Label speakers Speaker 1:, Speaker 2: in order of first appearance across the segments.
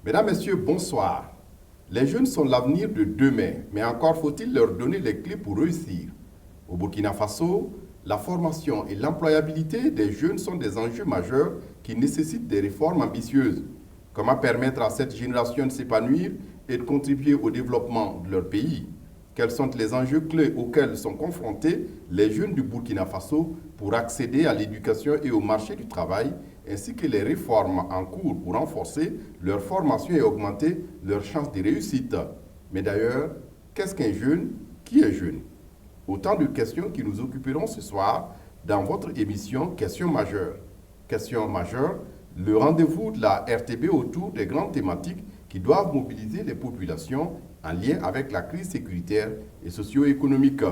Speaker 1: Mesdames, Messieurs, bonsoir. Les jeunes sont l'avenir de demain, mais encore faut-il leur donner les clés pour réussir. Au Burkina Faso, la formation et l'employabilité des jeunes sont des enjeux majeurs qui nécessitent des réformes ambitieuses. Comment permettre à cette génération de s'épanouir et de contribuer au développement de leur pays? Quels sont les enjeux clés auxquels sont confrontés les jeunes du Burkina Faso pour accéder à l'éducation et au marché du travail, ainsi que les réformes en cours pour renforcer leur formation et augmenter leurs chances de réussite? Mais d'ailleurs, qu'est-ce qu'un jeune? Qui est jeune? Autant de questions qui nous occuperont ce soir dans votre émission Questions majeures. Questions majeures, le rendez-vous de la RTB autour des grandes thématiques qui doivent mobiliser les populations en lien avec la crise sécuritaire et socio-économique.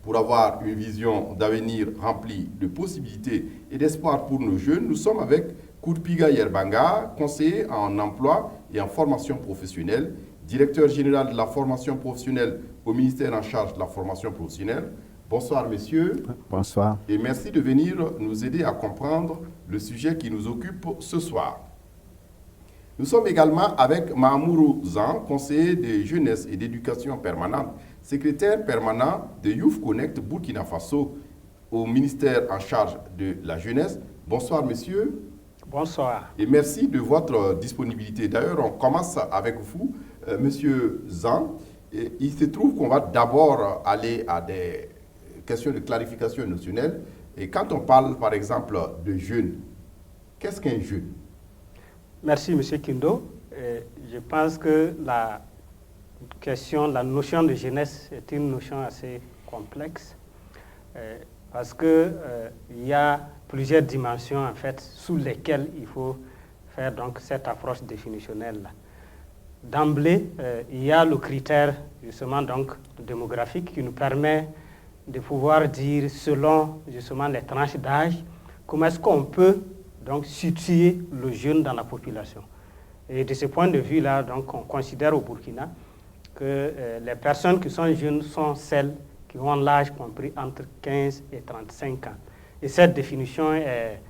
Speaker 1: Pour avoir une vision d'avenir remplie de possibilités et d'espoir pour nos jeunes, nous sommes avec Kourpiga Yerbanga, conseiller en emploi et en formation professionnelle, directeur général de la formation professionnelle au ministère en charge de la formation professionnelle. Bonsoir, messieurs.
Speaker 2: Bonsoir.
Speaker 1: Et merci de venir nous aider à comprendre le sujet qui nous occupe ce soir. Nous sommes également avec Mahamourou Zan, conseiller de jeunesse et d'éducation permanente, secrétaire permanent de Youth Connect Burkina Faso au ministère en charge de la jeunesse. Bonsoir, messieurs.
Speaker 3: Bonsoir.
Speaker 1: Et merci de votre disponibilité. D'ailleurs, on commence avec vous, monsieur Zan. Et il se trouve qu'on va d'abord aller à des questions de clarification notionnelle. Et quand on parle, par exemple, de jeune, qu'est-ce qu'un jeune?
Speaker 3: Merci, M. Kindo. Je pense que la notion de jeunesse est une notion assez complexe parce qu'il y a plusieurs dimensions en fait sous lesquelles il faut faire donc cette approche définitionnelle. D'emblée, il y a le critère justement donc démographique qui nous permet de pouvoir dire selon justement les tranches d'âge comment est-ce qu'on peut donc situer le jeune dans la population. Et de ce point de vue-là, donc, on considère au Burkina que les personnes qui sont jeunes sont celles qui ont l'âge compris entre 15 et 35 ans. Et cette définition est,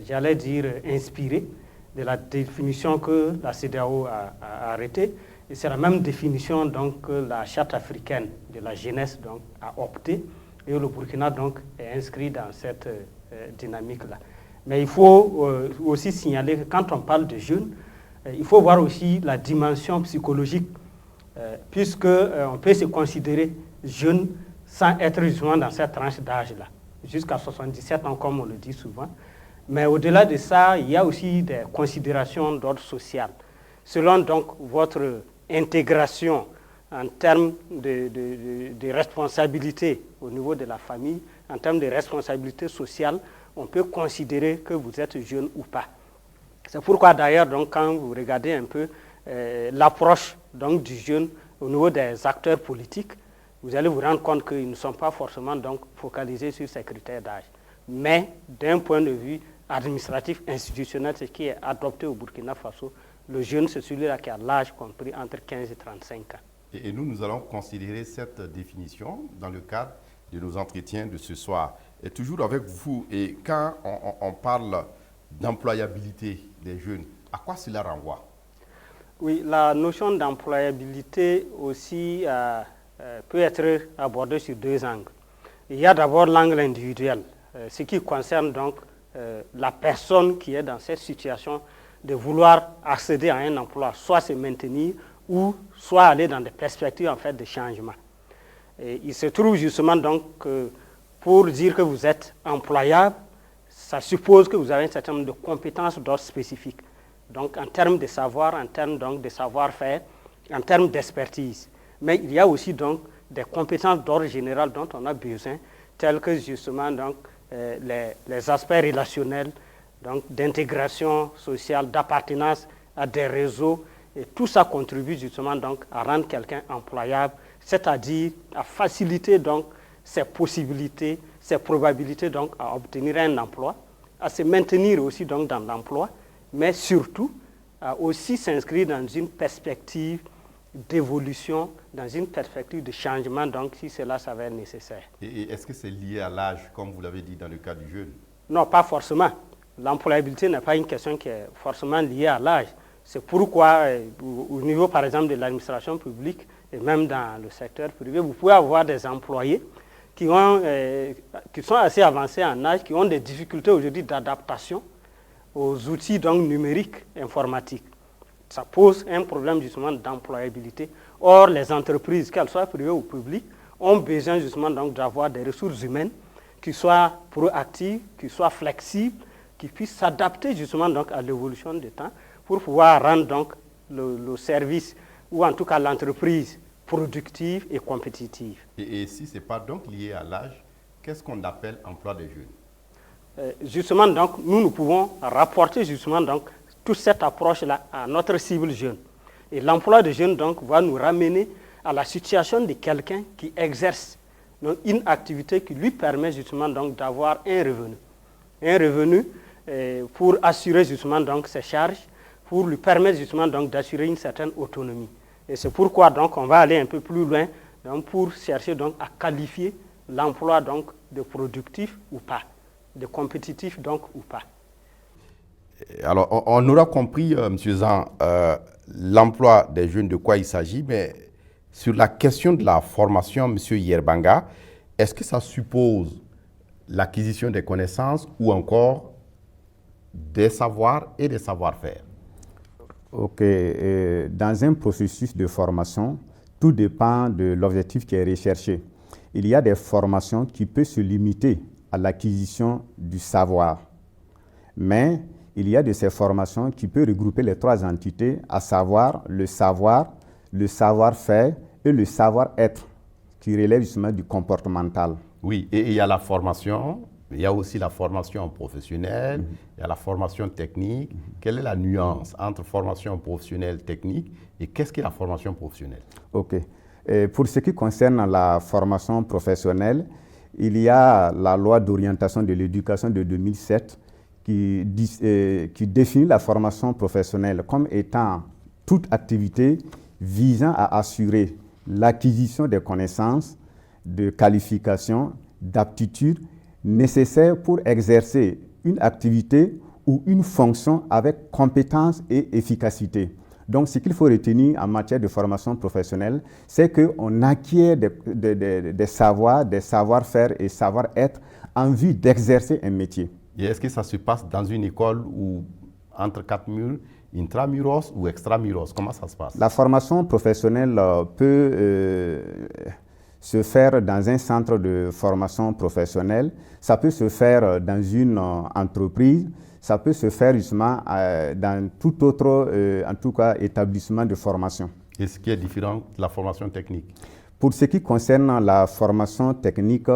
Speaker 3: j'allais dire, inspirée de la définition que la CEDEAO a arrêtée. Et c'est la même définition donc, que la Charte africaine de la jeunesse donc, a opté. Et le Burkina donc, est inscrit dans cette dynamique-là. Mais il faut aussi signaler que quand on parle de jeunes, il faut voir aussi la dimension psychologique, puisqu'on peut se considérer jeune sans être justement dans cette tranche d'âge-là, jusqu'à 77 ans, comme on le dit souvent. Mais au-delà de ça, il y a aussi des considérations d'ordre social. Selon donc votre intégration en termes de responsabilité au niveau de la famille, en termes de responsabilité sociale, on peut considérer que vous êtes jeune ou pas. C'est pourquoi d'ailleurs, donc, quand vous regardez un peu l'approche donc, du jeune au niveau des acteurs politiques, vous allez vous rendre compte qu'ils ne sont pas forcément donc, focalisés sur ces critères d'âge. Mais d'un point de vue administratif, institutionnel, ce qui est adopté au Burkina Faso, le jeune, c'est celui-là qui a l'âge compris entre 15 et 35 ans.
Speaker 1: Et nous allons considérer cette définition dans le cadre de nos entretiens de ce soir. Et toujours avec vous, et quand on parle d'employabilité des jeunes, à quoi cela renvoie?
Speaker 3: Oui, la notion d'employabilité aussi peut être abordée sur deux angles. Il y a d'abord l'angle individuel, ce qui concerne donc la personne qui est dans cette situation de vouloir accéder à un emploi, soit se maintenir ou soit aller dans des perspectives en fait, de changement. Et il se trouve justement donc pour dire que vous êtes employable, ça suppose que vous avez un certain nombre de compétences d'ordre spécifique. Donc en termes de savoir, en termes donc de savoir-faire, en termes d'expertise. Mais il y a aussi donc des compétences d'ordre général dont on a besoin, telles que justement donc, les aspects relationnels, donc d'intégration sociale, d'appartenance à des réseaux. Et tout ça contribue justement donc à rendre quelqu'un employable, c'est-à-dire à faciliter donc ses possibilités, ses probabilités donc à obtenir un emploi, à se maintenir aussi donc dans l'emploi, mais surtout à aussi s'inscrire dans une perspective d'évolution, dans une perspective de changement, donc si cela s'avère nécessaire.
Speaker 1: Et est-ce que c'est lié à l'âge, comme vous l'avez dit dans le cas du jeune?
Speaker 3: Non, pas forcément. L'employabilité n'est pas une question qui est forcément liée à l'âge. C'est pourquoi, au niveau par exemple de l'administration publique et même dans le secteur privé, vous pouvez avoir des employés qui sont assez avancés en âge, qui ont des difficultés aujourd'hui d'adaptation aux outils donc, numériques informatiques. Ça pose un problème justement d'employabilité. Or, les entreprises, qu'elles soient privées ou publiques, ont besoin justement donc d'avoir des ressources humaines qui soient proactives, qui soient flexibles, qui puissent s'adapter justement donc à l'évolution du temps pour pouvoir rendre donc le service ou en tout cas l'entreprise productive et compétitive.
Speaker 1: Et si ce n'est pas donc lié à l'âge, qu'est-ce qu'on appelle emploi des jeunes?
Speaker 3: Justement donc, nous pouvons rapporter justement donc toute cette approche-là à notre cible jeune. Et l'emploi des jeunes donc va nous ramener à la situation de quelqu'un qui exerce donc, une activité qui lui permet justement donc d'avoir un revenu. Un revenu pour assurer justement donc ses charges, pour lui permettre justement donc d'assurer une certaine autonomie. Et c'est pourquoi donc on va aller un peu plus loin donc, pour chercher donc à qualifier l'emploi donc de productif ou pas, de compétitif donc ou pas.
Speaker 1: Alors, on aura compris, M. Zan, l'emploi des jeunes, de quoi il s'agit, mais sur la question de la formation, M. Yerbanga, est-ce que ça suppose l'acquisition des connaissances ou encore des savoirs et des savoir-faire?
Speaker 2: Ok. Dans un processus de formation, tout dépend de l'objectif qui est recherché. Il y a des formations qui peuvent se limiter à l'acquisition du savoir. Mais il y a de ces formations qui peuvent regrouper les trois entités, à savoir, le savoir-faire et le savoir-être, qui relève justement du comportemental.
Speaker 1: Oui, et il y a la formation, il y a aussi la formation professionnelle, il y a la formation technique. Quelle est la nuance entre formation professionnelle technique et qu'est-ce qu'est la formation professionnelle?
Speaker 2: Ok. Pour ce qui concerne la formation professionnelle, il y a la loi d'orientation de l'éducation de 2007 qui définit la formation professionnelle comme étant toute activité visant à assurer l'acquisition des connaissances, de qualifications, d'aptitudes nécessaires pour exercer une activité ou une fonction avec compétence et efficacité. Donc, ce qu'il faut retenir en matière de formation professionnelle, c'est qu'on acquiert des savoirs, des savoir-faire et savoir-être en vue d'exercer un métier.
Speaker 1: Et est-ce que ça se passe dans une école ou entre quatre murs, intramuros ou extramuros? Comment ça se passe?
Speaker 2: La formation professionnelle peut se faire dans un centre de formation professionnelle, ça peut se faire dans une entreprise, ça peut se faire justement dans tout autre, en tout cas, établissement de formation.
Speaker 1: Et ce qui est différent de la formation technique?
Speaker 2: Pour ce qui concerne la formation technique,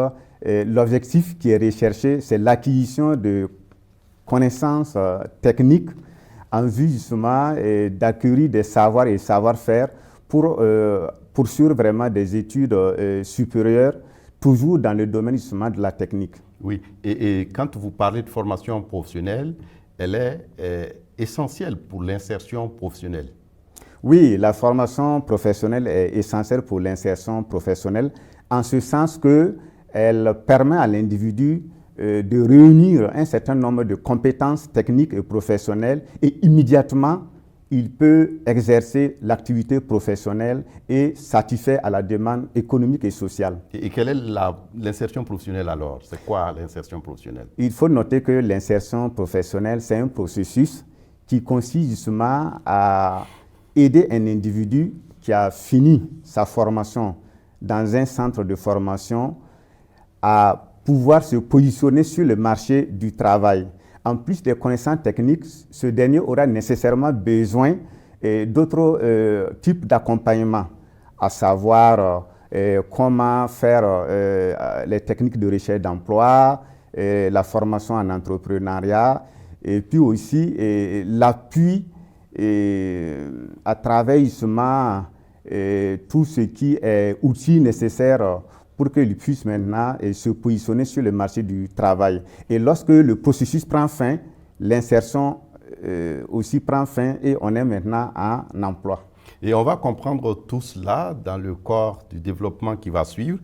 Speaker 2: l'objectif qui est recherché, c'est l'acquisition de connaissances techniques en vue justement d'acquérir des savoirs et savoir-faire pour poursuivre vraiment des études supérieures, toujours dans le domaine justement de la technique.
Speaker 1: Oui, et quand vous parlez de formation professionnelle, elle est essentielle pour l'insertion professionnelle.
Speaker 2: Oui, la formation professionnelle est essentielle pour l'insertion professionnelle, en ce sens qu'elle permet à l'individu de réunir un certain nombre de compétences techniques et professionnelles et immédiatement, il peut exercer l'activité professionnelle et satisfaire à la demande économique et sociale.
Speaker 1: Et quelle est l'insertion professionnelle alors? C'est quoi l'insertion professionnelle?
Speaker 2: Il faut noter que l'insertion professionnelle, c'est un processus qui consiste justement à aider un individu qui a fini sa formation dans un centre de formation à pouvoir se positionner sur le marché du travail. En plus des connaissances techniques, ce dernier aura nécessairement besoin d'autres types d'accompagnement, à savoir comment faire les techniques de recherche d'emploi, la formation en entrepreneuriat, et puis aussi l'appui à travers justement tout ce qui est outils nécessaires pour qu'ils puissent maintenant se positionner sur le marché du travail. Et lorsque le processus prend fin, l'insertion aussi prend fin et on est maintenant en emploi.
Speaker 1: Et on va comprendre tout cela dans le corps du développement qui va suivre.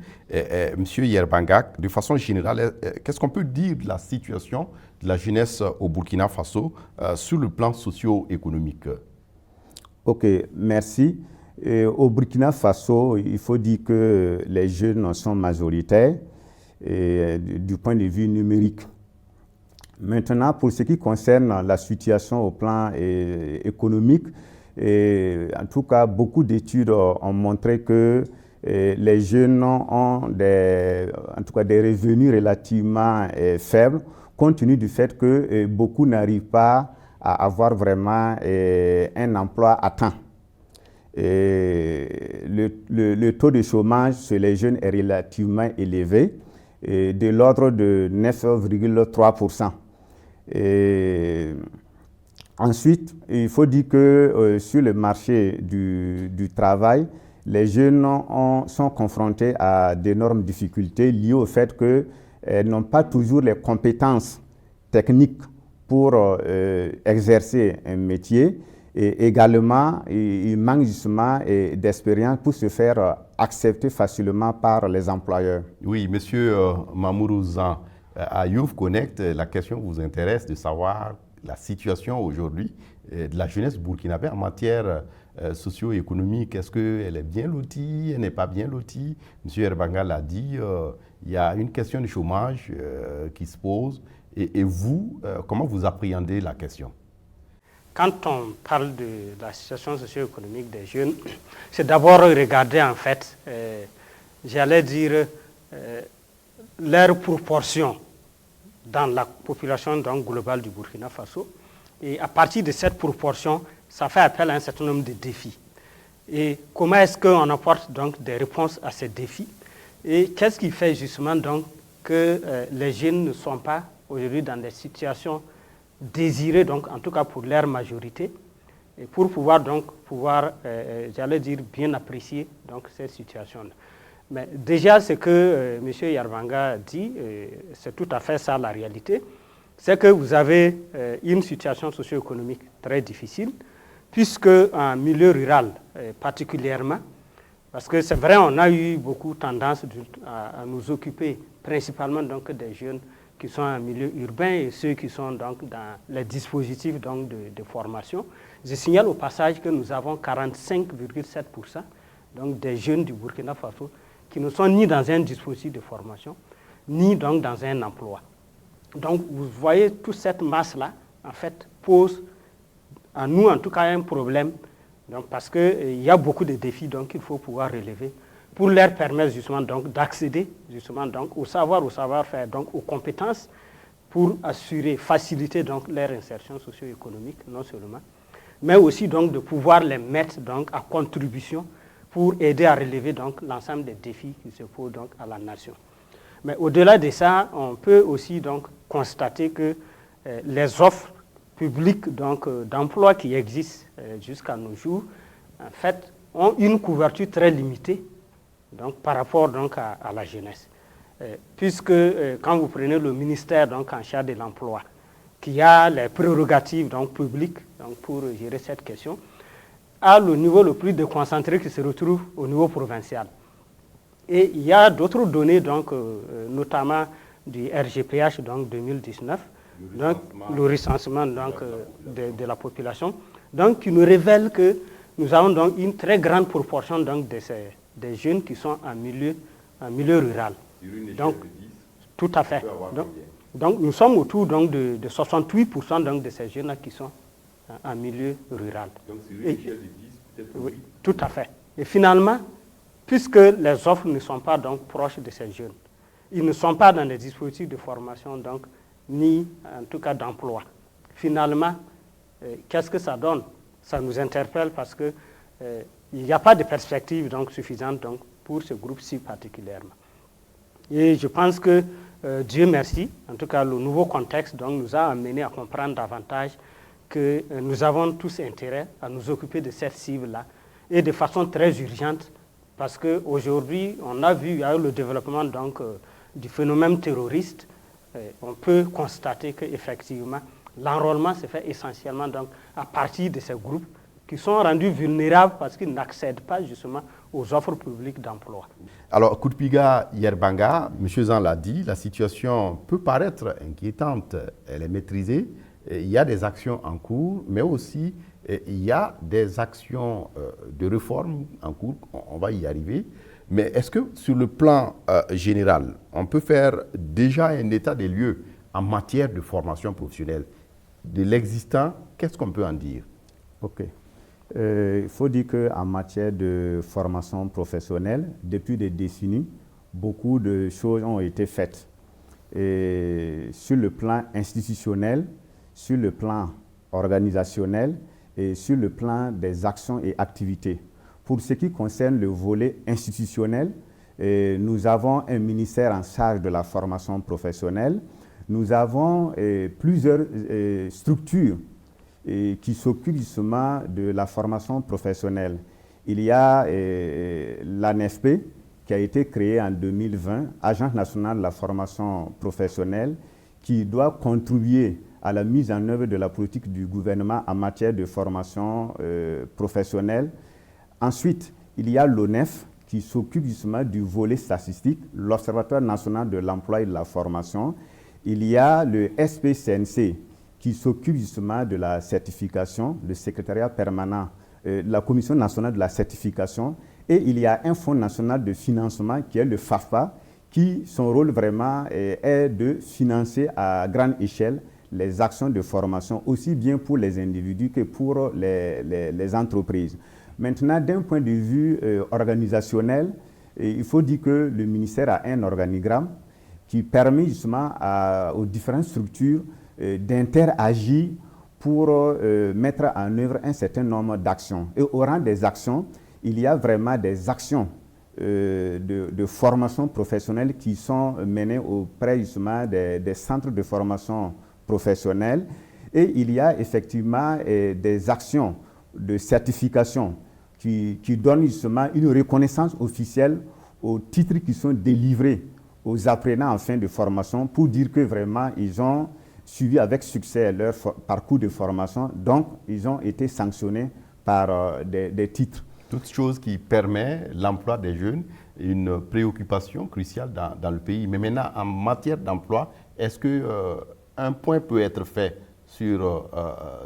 Speaker 1: Monsieur Yerbanga, de façon générale, qu'est-ce qu'on peut dire de la situation de la jeunesse au Burkina Faso sur le plan socio-économique?
Speaker 2: Ok, merci. Au Burkina Faso, il faut dire que les jeunes sont majoritaires du point de vue numérique. Maintenant, pour ce qui concerne la situation au plan économique, en tout cas, beaucoup d'études ont montré que les jeunes ont des revenus relativement faibles, compte tenu du fait que beaucoup n'arrivent pas à avoir vraiment un emploi à temps. Le taux de chômage chez les jeunes est relativement élevé, de l'ordre de 9,3%. Ensuite, il faut dire que sur le marché du travail, les jeunes sont confrontés à d'énormes difficultés liées au fait qu'ils n'ont pas toujours les compétences techniques pour exercer un métier. Et également, il manque justement d'expérience pour se faire accepter facilement par les employeurs.
Speaker 1: Oui, monsieur Mamourou Zan, à Youth Connect, la question vous intéresse de savoir la situation aujourd'hui de la jeunesse burkinabé en matière socio-économique. Est-ce qu'elle est bien lotie, elle n'est pas bien lotie? Monsieur Herbanga l'a dit, il y a une question de chômage qui se pose. Et vous, comment vous appréhendez la question?
Speaker 3: Quand on parle de la situation socio-économique des jeunes, c'est d'abord regarder en fait, j'allais dire, leur proportion dans la population donc, globale du Burkina Faso. Et à partir de cette proportion, ça fait appel à un certain nombre de défis. Et comment est-ce qu'on apporte donc des réponses à ces défis? Et qu'est-ce qui fait justement donc que les jeunes ne sont pas aujourd'hui dans des situations désirées, donc en tout cas pour leur majorité, et pour pouvoir j'allais dire, bien apprécier donc ces situations-là. Mais déjà, ce que M. Yarbanga dit, c'est tout à fait ça la réalité, c'est que vous avez une situation socio-économique très difficile, puisque en milieu rural particulièrement, parce que c'est vrai, on a eu beaucoup tendance à nous occuper principalement donc, des jeunes qui sont en milieu urbain et ceux qui sont donc dans les dispositifs donc, de formation. Je signale au passage que nous avons 45,7% donc des jeunes du Burkina Faso qui ne sont ni dans un dispositif de formation, ni donc dans un emploi. Donc vous voyez, toute cette masse-là, en fait, pose à nous, en tout cas, un problème, donc, parce qu'il y a beaucoup de défis qu'il faut pouvoir relever pour leur permettre justement donc, d'accéder justement donc, au savoir-faire, donc aux compétences pour assurer, faciliter donc, leur insertion socio-économique, non seulement, mais aussi donc, de pouvoir les mettre donc, à contribution pour aider à relever donc, l'ensemble des défis qui se posent donc, à la nation. Mais au-delà de ça, on peut aussi donc, constater que les offres publiques d'emploi qui existent jusqu'à nos jours, en fait, ont une couverture très limitée donc, par rapport donc, à la jeunesse. Puisque quand vous prenez le ministère donc, en charge de l'emploi, qui a les prérogatives donc, publiques donc, pour gérer cette question, à le niveau le plus déconcentré qui se retrouve au niveau provincial. Et il y a d'autres données, donc, notamment du RGPH donc, 2019, le recensement donc, de la population, donc, qui nous révèle que nous avons donc, une très grande proportion donc, des jeunes qui sont en milieu rural.
Speaker 1: Sur une échelle
Speaker 3: donc,
Speaker 1: de 10,
Speaker 3: tout à fait. Donc, nous sommes autour donc, de 68% donc, de ces jeunes qui sont en milieu rural.
Speaker 1: Donc sur une échelle de 10, peut-être
Speaker 3: oui, tout à fait. Et finalement, puisque les offres ne sont pas donc proches de ces jeunes, ils ne sont pas dans les dispositifs de formation, donc, ni en tout cas d'emploi. Finalement, qu'est-ce que ça donne? Ça nous interpelle parce qu'il n'y a pas de perspective donc, suffisante donc, pour ce groupe-ci particulièrement. Et je pense que, Dieu merci, en tout cas le nouveau contexte donc, nous a amené à comprendre davantage que nous avons tous intérêt à nous occuper de cette cible-là et de façon très urgente parce qu'aujourd'hui, on a vu avec le développement donc, du phénomène terroriste, on peut constater qu'effectivement, l'enrôlement se fait essentiellement donc, à partir de ces groupes qui sont rendus vulnérables parce qu'ils n'accèdent pas justement aux offres publiques d'emploi.
Speaker 1: Alors, Koutpiga Yerbanga, M. Zan l'a dit, la situation peut paraître inquiétante, elle est maîtrisée, il y a des actions en cours, mais aussi Et il y a des actions de réforme en cours, on va y arriver. Mais est-ce que sur le plan général, on peut faire déjà un état des lieux en matière de formation professionnelle? De l'existant, qu'est-ce qu'on peut en dire?
Speaker 2: Ok. Il faut dire qu'en matière de formation professionnelle, depuis des décennies, beaucoup de choses ont été faites. Et sur le plan institutionnel, sur le plan organisationnel et sur le plan des actions et activités. Pour ce qui concerne le volet institutionnel, nous avons un ministère en charge de la formation professionnelle. Nous avons plusieurs structures qui s'occupent justement de la formation professionnelle. Il y a l'ANFP qui a été créée en 2020, Agence nationale de la formation professionnelle, qui doit contribuer à la mise en œuvre de la politique du gouvernement en matière de formation professionnelle. Ensuite, il y a l'ONEF qui s'occupe justement du volet statistique, l'Observatoire national de l'emploi et de la formation. Il y a le SPCNC qui s'occupe justement de la certification, le secrétariat permanent, la Commission nationale de la certification. Et il y a un fonds national de financement qui est le FAFPA, qui son rôle vraiment est de financer à grande échelle les actions de formation, aussi bien pour les individus que pour les entreprises. Maintenant, d'un point de vue organisationnel, il faut dire que le ministère a un organigramme qui permet justement aux différentes structures d'interagir pour mettre en œuvre un certain nombre d'actions. Et au rang des actions, il y a vraiment des actions de formation professionnelle qui sont menées auprès justement des centres de formation professionnelle. Et il y a effectivement des actions de certification qui donnent justement une reconnaissance officielle aux titres qui sont délivrés aux apprenants en fin de formation pour dire que vraiment ils ont suivi avec succès leur parcours de formation, donc ils ont été sanctionnés par des titres.
Speaker 1: Toute chose qui permet l'emploi des jeunes, une préoccupation cruciale dans le pays. Mais maintenant, en matière d'emploi, est-ce qu'un point peut être fait sur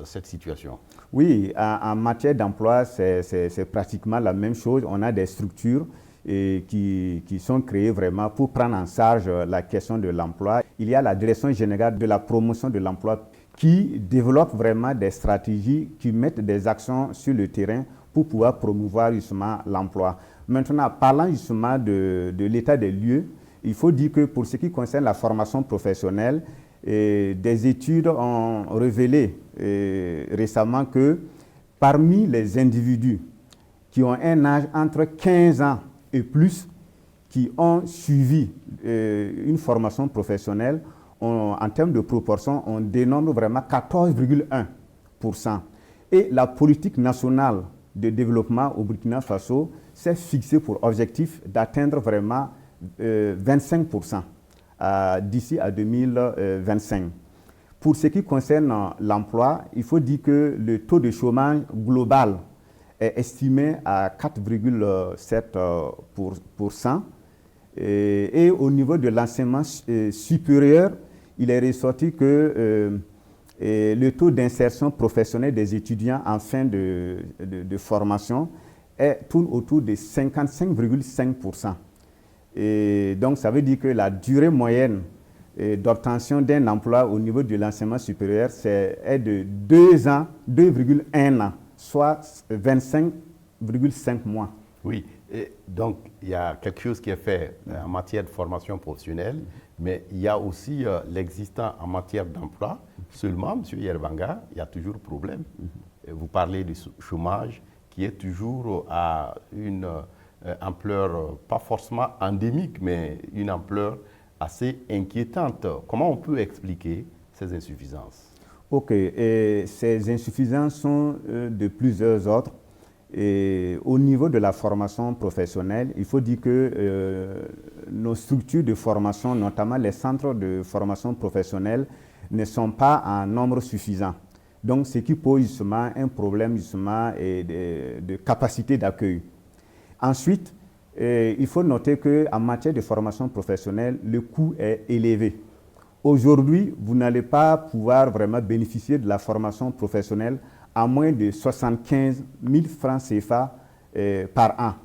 Speaker 1: cette situation?
Speaker 2: Oui, en matière d'emploi, c'est pratiquement la même chose. On a des structures qui sont créées vraiment pour prendre en charge la question de l'emploi. Il y a la Direction générale de la promotion de l'emploi qui développe vraiment des stratégies, qui mettent des actions sur le terrain pour pouvoir promouvoir justement l'emploi. Maintenant, parlant justement de l'état des lieux, il faut dire que pour ce qui concerne la formation professionnelle, des études ont révélé récemment que parmi les individus qui ont un âge entre 15 ans et plus, qui ont suivi une formation professionnelle, en termes de proportion, on dénombre vraiment 14,1%. Et la politique nationale de développement au Burkina Faso s'est fixée pour objectif d'atteindre vraiment 25% d'ici à 2025. Pour ce qui concerne l'emploi, il faut dire que le taux de chômage global est estimé à 4,7%. Et au niveau de l'enseignement supérieur, il est ressorti que le taux d'insertion professionnelle des étudiants en fin de formation tourne autour de 55,5%. Et donc, ça veut dire que la durée moyenne d'obtention d'un emploi au niveau de l'enseignement supérieur est de 2 ans, 2,1 ans, soit 25,5 mois.
Speaker 1: Oui, et donc il y a quelque chose qui est fait en matière de formation professionnelle, mais il y a aussi l'existant en matière d'emploi. Seulement, M. Yerbanga, il y a toujours problème. Vous parlez du chômage qui est toujours à une ampleur, pas forcément endémique, mais une ampleur assez inquiétante. Comment on peut expliquer ces insuffisances?
Speaker 2: Ok, et ces insuffisances sont de plusieurs ordres. Et au niveau de la formation professionnelle, il faut dire que nos structures de formation, notamment les centres de formation professionnelle, ne sont pas en nombre suffisant. Donc, ce qui pose justement un problème justement de capacité d'accueil. Ensuite, il faut noter qu'en matière de formation professionnelle, le coût est élevé. Aujourd'hui, vous n'allez pas pouvoir vraiment bénéficier de la formation professionnelle à moins de 75 000 francs CFA par an.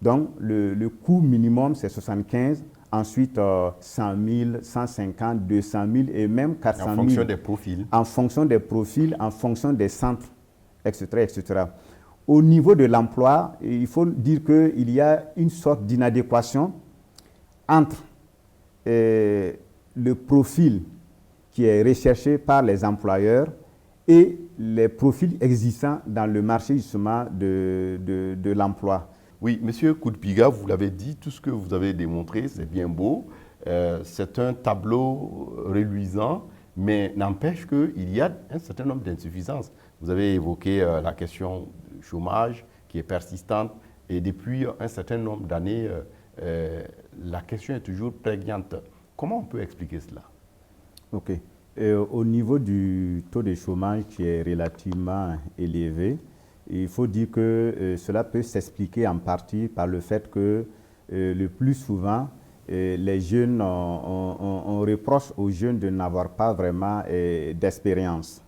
Speaker 2: Donc, le coût minimum, c'est 75, ensuite 100 000, 150, 200 000 et même 400 000.
Speaker 1: En fonction des profils.
Speaker 2: En fonction des profils, en fonction des centres, etc., etc. Au niveau de l'emploi, il faut dire qu'il y a une sorte d'inadéquation entre le profil qui est recherché par les employeurs et les profils existants dans le marché justement de l'emploi.
Speaker 1: Oui, Monsieur Koudpiga, vous l'avez dit, tout ce que vous avez démontré, c'est bien beau. C'est un tableau reluisant, mais n'empêche qu'il y a un certain nombre d'insuffisances. Vous avez évoqué la question du chômage qui est persistante et depuis un certain nombre d'années, la question est toujours prégnante. Comment on peut expliquer cela?
Speaker 2: Ok. Au niveau du taux de chômage qui est relativement élevé, il faut dire que cela peut s'expliquer en partie par le fait que le plus souvent, les jeunes, on reproche aux jeunes de n'avoir pas vraiment d'expérience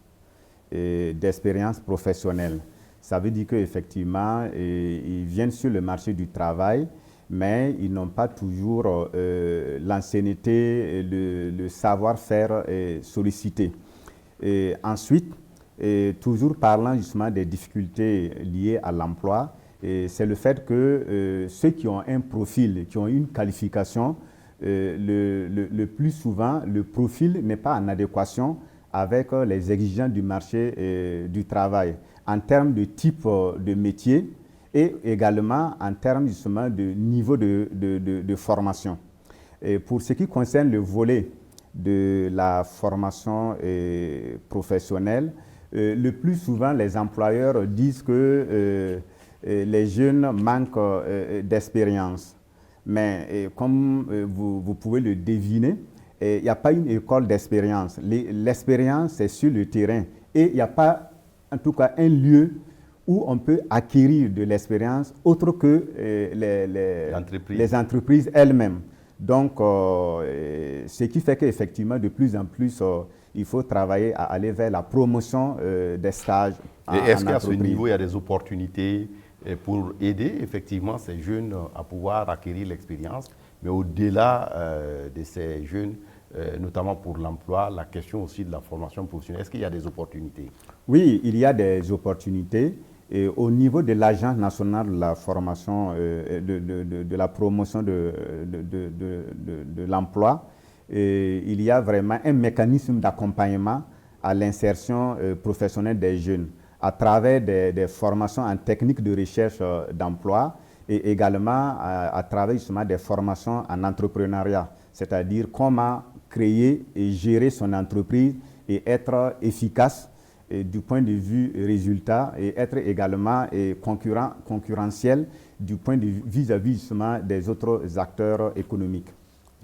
Speaker 2: professionnelle. Ça veut dire qu'effectivement, ils viennent sur le marché du travail, mais ils n'ont pas toujours l'ancienneté, le savoir-faire sollicité. Ensuite, toujours parlant justement des difficultés liées à l'emploi, c'est le fait que ceux qui ont un profil, qui ont une qualification, le plus souvent, le profil n'est pas en adéquation avec les exigences du marché du travail en termes de type de métier et également en termes justement de niveau de formation. Et pour ce qui concerne le volet de la formation professionnelle, le plus souvent, les employeurs disent que les jeunes manquent d'expérience. Mais comme vous pouvez le deviner, il n'y a pas une école d'expérience. L'expérience, c'est sur le terrain. Et il n'y a pas, en tout cas, un lieu où on peut acquérir de l'expérience autre que les entreprises elles-mêmes. Donc, ce qui fait qu'effectivement, de plus en plus, il faut travailler à aller vers la promotion des stages en entreprise.
Speaker 1: Et est-ce qu'à ce niveau, il y a des opportunités pour aider effectivement ces jeunes à pouvoir acquérir l'expérience? Mais au-delà de ces jeunes, notamment pour l'emploi, la question aussi de la formation professionnelle, est-ce qu'il y a des opportunités?
Speaker 2: Oui, il y a des opportunités. Et au niveau de l'Agence nationale de la formation, de la promotion de l'emploi, il y a vraiment un mécanisme d'accompagnement à l'insertion professionnelle des jeunes à travers des formations en technique de recherche d'emploi et également à travers justement des formations en entrepreneuriat, c'est-à-dire comment créer et gérer son entreprise et être efficace du point de vue résultat et être également concurrentiel du point de vue vis-à-vis justement des autres acteurs économiques.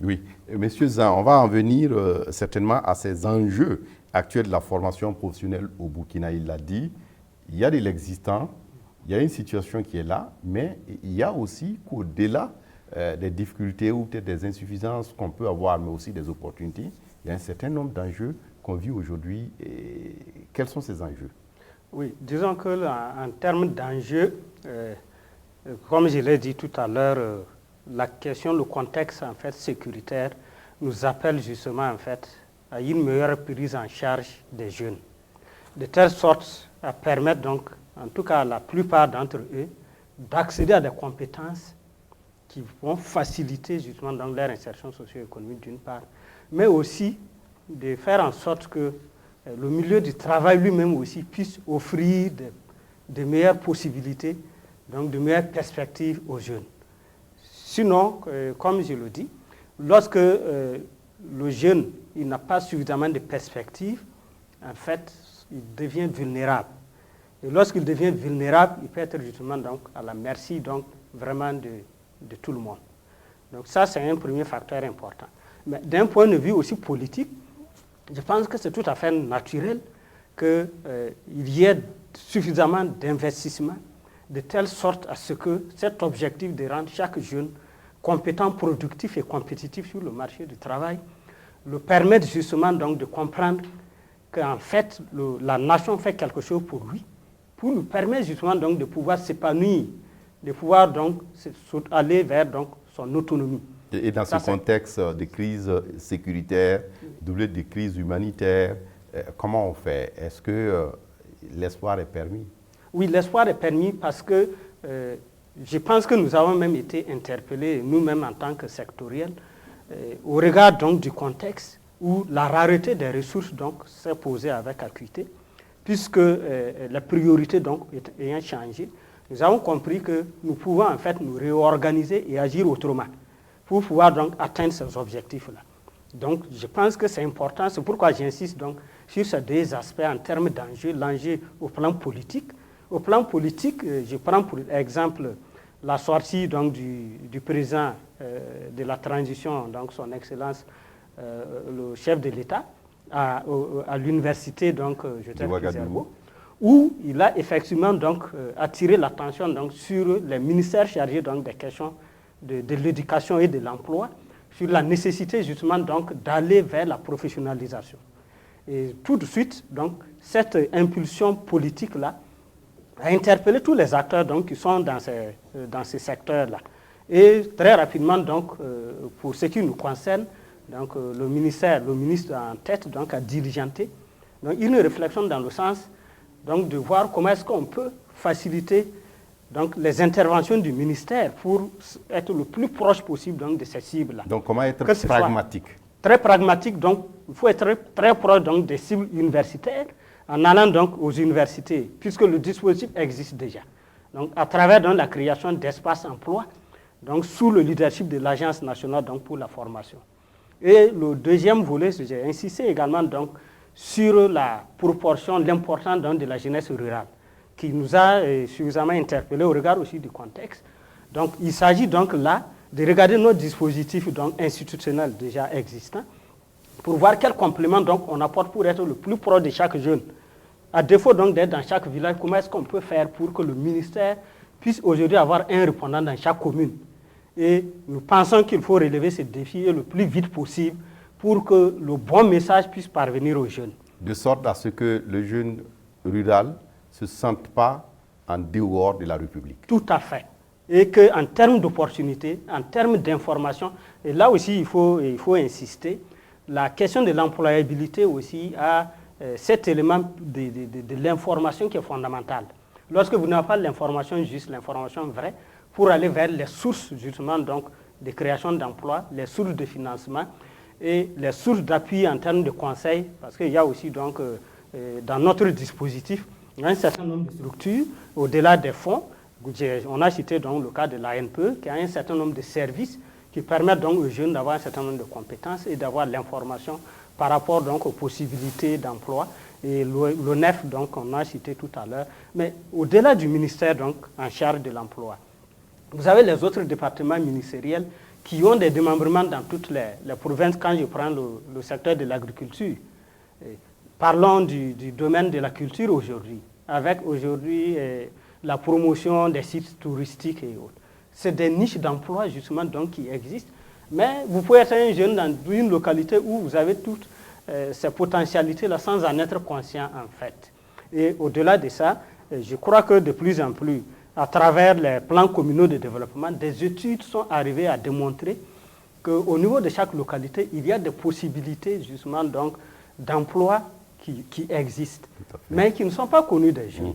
Speaker 1: Oui, Monsieur Zan, on va en venir certainement à ces enjeux actuels de la formation professionnelle au Burkina. Il l'a dit, il y a de l'existant, il y a une situation qui est là, mais il y a aussi qu'au-delà des difficultés ou peut-être des insuffisances qu'on peut avoir, mais aussi des opportunités, il y a un certain nombre d'enjeux qu'on vit aujourd'hui. Quels sont ces enjeux?
Speaker 3: Oui, disons qu'en termes d'enjeux, comme je l'ai dit tout à l'heure, la question, le contexte en fait sécuritaire nous appelle justement en fait à une meilleure prise en charge des jeunes, de telle sorte à permettre donc, en tout cas à la plupart d'entre eux, d'accéder à des compétences qui vont faciliter justement dans leur insertion socio-économique d'une part, mais aussi de faire en sorte que le milieu du travail lui-même aussi puisse offrir de meilleures possibilités, donc de meilleures perspectives aux jeunes. Sinon, comme je le dis, lorsque le jeune il n'a pas suffisamment de perspectives, en fait, il devient vulnérable. Et lorsqu'il devient vulnérable, il peut être justement donc à la merci donc vraiment de tout le monde. Donc ça, c'est un premier facteur important. Mais d'un point de vue aussi politique, je pense que c'est tout à fait naturel qu'il y ait suffisamment d'investissement de telle sorte à ce que cet objectif de rendre chaque jeune compétent, productif et compétitif sur le marché du travail le permettre justement donc de comprendre qu'en fait, la nation fait quelque chose pour lui, pour lui permettre justement donc de pouvoir s'épanouir, de pouvoir donc aller vers donc son autonomie.
Speaker 1: Et dans ce contexte de crise sécuritaire, doublé de crise humanitaire, comment on fait? Est-ce que l'espoir est permis? Oui,
Speaker 3: l'espoir est permis parce que je pense que nous avons même été interpellés, nous-mêmes en tant que sectoriels, au regard donc du contexte où la rareté des ressources donc s'est posée avec acuité, puisque la priorité donc ayant changé, nous avons compris que nous pouvons en fait nous réorganiser et agir autrement pour pouvoir donc atteindre ces objectifs-là. Donc je pense que c'est important, c'est pourquoi j'insiste donc sur ces deux aspects en termes d'enjeux, l'enjeu au plan politique. Au plan politique, je prends pour exemple la sortie donc du président de la transition, donc son Excellence, le chef de l'État, à l'université donc Joseph-Kizerbo, où il a effectivement donc attiré l'attention donc sur les ministères chargés donc des questions de l'éducation et de l'emploi, sur la nécessité justement donc d'aller vers la professionnalisation. Et tout de suite donc cette impulsion politique là a interpellé tous les acteurs donc qui sont dans ces secteurs là. Et très rapidement donc pour ce qui nous concerne, donc le ministre en tête donc a diligenté donc une réflexion dans le sens donc de voir comment est-ce qu'on peut faciliter donc les interventions du ministère pour être le plus proche possible donc de ces cibles-là.
Speaker 1: Donc comment être pragmatique?
Speaker 3: Très pragmatique, donc il faut être très proche donc des cibles universitaires en allant donc aux universités, puisque le dispositif existe déjà. Donc à travers donc, la création d'espaces emploi, donc sous le leadership de l'Agence nationale donc, pour la formation. Et le deuxième volet, j'ai insisté également donc, sur la proportion, l'importance donc, de la jeunesse rurale, qui nous a suffisamment interpellés au regard aussi du contexte. Donc il s'agit donc là de regarder nos dispositifs donc, institutionnels déjà existants pour voir quel complément donc, on apporte pour être le plus proche de chaque jeune. À défaut donc d'être dans chaque village, comment est-ce qu'on peut faire pour que le ministère puisse aujourd'hui avoir un répondant dans chaque commune? Et nous pensons qu'il faut relever ce défi le plus vite possible pour que le bon message puisse parvenir aux jeunes.
Speaker 1: De sorte à ce que le jeune rural ne se sente pas en dehors de la République.
Speaker 3: Tout à fait. Et qu'en termes d'opportunités, en termes d'information, et là aussi il faut insister, la question de l'employabilité aussi a cet élément de l'information qui est fondamental. Lorsque vous n'avez pas l'information juste, l'information vraie, pour aller vers les sources justement donc de création d'emplois, les sources de financement et les sources d'appui en termes de conseils, parce qu'il y a aussi donc dans notre dispositif un certain nombre de structures au-delà des fonds. On a cité donc le cas de l'ANPE qui a un certain nombre de services qui permettent donc aux jeunes d'avoir un certain nombre de compétences et d'avoir l'information par rapport donc aux possibilités d'emploi. Et l'ONEF, donc on a cité tout à l'heure, mais au-delà du ministère donc en charge de l'emploi, vous avez les autres départements ministériels qui ont des démembrements dans toutes les provinces. Quand je prends le secteur de l'agriculture, parlons du domaine de la culture aujourd'hui, avec aujourd'hui la promotion des sites touristiques et autres. C'est des niches d'emploi justement donc qui existent, mais vous pouvez être un jeune dans une localité où vous avez toutes ces potentialités-là sans en être conscient en fait. Et au-delà de ça, je crois que de plus en plus, à travers les plans communaux de développement, des études sont arrivées à démontrer qu'au niveau de chaque localité, il y a des possibilités justement donc d'emploi qui existent, mais qui ne sont pas connues des jeunes.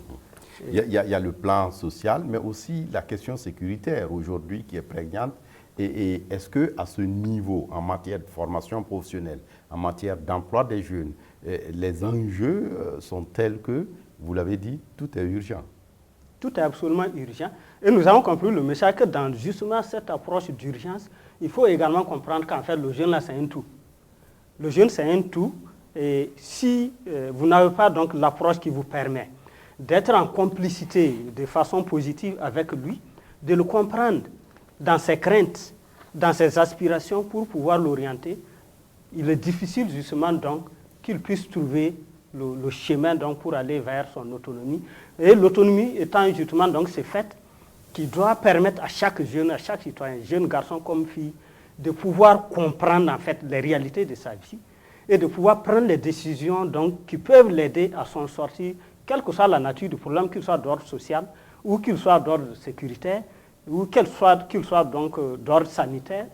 Speaker 1: Il y a le plan social, mais aussi la question sécuritaire aujourd'hui qui est prégnante. Et est-ce qu'à ce niveau, en matière de formation professionnelle, en matière d'emploi des jeunes, les enjeux sont tels que, vous l'avez dit, tout est urgent?
Speaker 3: Tout est absolument urgent. Et nous avons compris le message que dans justement cette approche d'urgence, il faut également comprendre qu'en fait, le jeune, là, c'est un tout. Le jeune, c'est un tout. Et si vous n'avez pas donc l'approche qui vous permet d'être en complicité de façon positive avec lui, de le comprendre dans ses craintes, dans ses aspirations pour pouvoir l'orienter, il est difficile justement donc qu'il puisse trouver le chemin donc pour aller vers son autonomie. Et l'autonomie étant justement donc ce fait qui doit permettre à chaque jeune, à chaque citoyen, jeune garçon comme fille, de pouvoir comprendre en fait les réalités de sa vie et de pouvoir prendre les décisions donc, qui peuvent l'aider à s'en sortir, quelle que soit la nature du problème, qu'il soit d'ordre social ou qu'il soit d'ordre sécuritaire ou qu'il soit donc d'ordre sanitaire.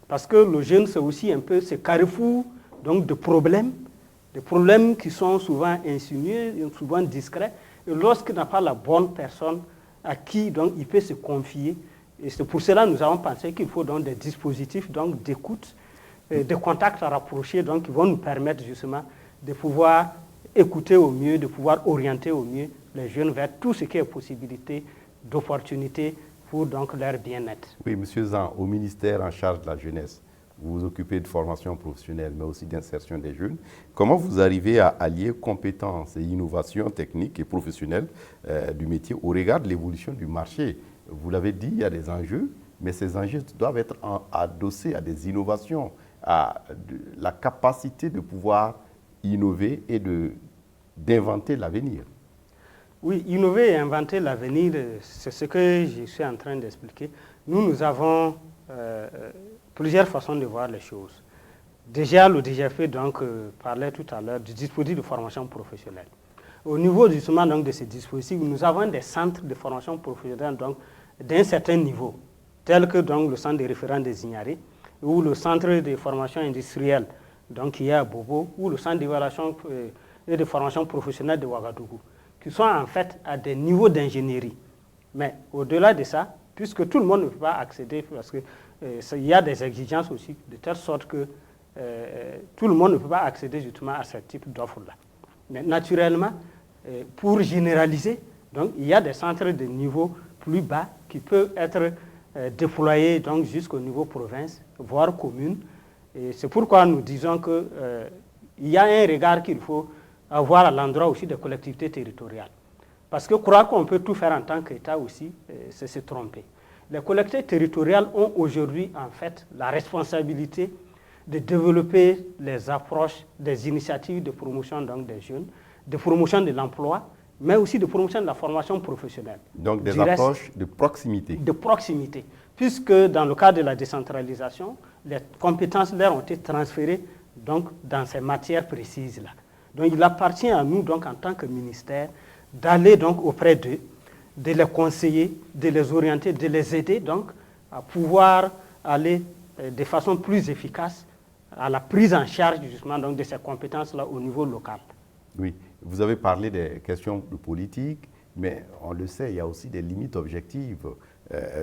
Speaker 3: Parce que le jeune, c'est aussi un peu ce carrefour donc, de problèmes, des problèmes qui sont souvent insinués, souvent discrets. Et lorsqu'il n'a pas la bonne personne à qui donc, il peut se confier, et c'est pour cela que nous avons pensé qu'il faut donc, des dispositifs donc, d'écoute, des contacts rapprochés donc, qui vont nous permettre justement de pouvoir écouter au mieux, de pouvoir orienter au mieux les jeunes vers tout ce qui est possibilité d'opportunités pour donc, leur bien-être.
Speaker 1: Oui, M. Zan, au ministère en charge de la jeunesse, vous vous occupez de formation professionnelle, mais aussi d'insertion des jeunes. Comment vous arrivez à allier compétences et innovations techniques et professionnelles du métier au regard de l'évolution du marché? Vous l'avez dit, il y a des enjeux, mais ces enjeux doivent être adossés à des innovations, à la capacité de pouvoir innover et d'inventer l'avenir.
Speaker 3: Oui, innover et inventer l'avenir, c'est ce que je suis en train d'expliquer. Nous avons plusieurs façons de voir les choses. Déjà, le DGFE parlait tout à l'heure du dispositif de formation professionnelle. Au niveau justement donc, de ces dispositifs, nous avons des centres de formation professionnelle d'un certain niveau, tels que donc, le centre de référents des Ignaris, ou le centre de formation industrielle qui est à Bobo, ou le centre d'évaluation et de formation professionnelle de Ouagadougou, qui sont en fait à des niveaux d'ingénierie. Mais au-delà de ça, puisque tout le monde ne peut pas accéder, parce qu'il y a des exigences aussi, de telle sorte que tout le monde ne peut pas accéder justement à ce type d'offres-là. Mais naturellement, pour généraliser, donc, il y a des centres de niveau plus bas qui peuvent être déployés jusqu'au niveau province, voire commune. Et c'est pourquoi nous disons qu'il y a un regard qu'il faut avoir à l'endroit aussi des collectivités territoriales. Parce que croire qu'on peut tout faire en tant qu'État aussi, c'est se tromper. Les collectivités territoriales ont aujourd'hui en fait la responsabilité de développer les approches des initiatives de promotion des jeunes, de promotion de l'emploi, mais aussi de promotion de la formation professionnelle.
Speaker 1: Donc des approches de proximité.
Speaker 3: De proximité, puisque dans le cadre de la décentralisation, les compétences leur ont été transférées dans ces matières précises-là. Donc il appartient à nous en tant que ministère d'aller auprès d'eux, de les conseiller, de les orienter, de les aider à pouvoir aller de façon plus efficace à la prise en charge justement de ces compétences-là au niveau local.
Speaker 1: Oui, vous avez parlé des questions de politique, mais on le sait, il y a aussi des limites objectives,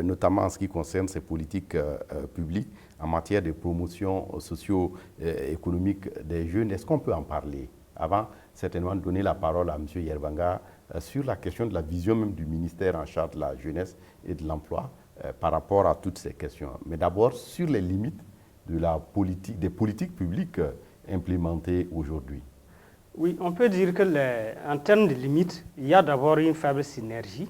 Speaker 1: notamment en ce qui concerne ces politiques publiques en matière de promotion socio-économique des jeunes. Est-ce qu'on peut en parler? Avant, certainement, de donner la parole à M. Yerbanga sur la question de la vision même du ministère en charge de la jeunesse et de l'emploi par rapport à toutes ces questions. Mais d'abord, sur les limites de des politiques publiques implémentées aujourd'hui.
Speaker 3: Oui, on peut dire qu'en termes de limites, il y a d'abord une faible synergie,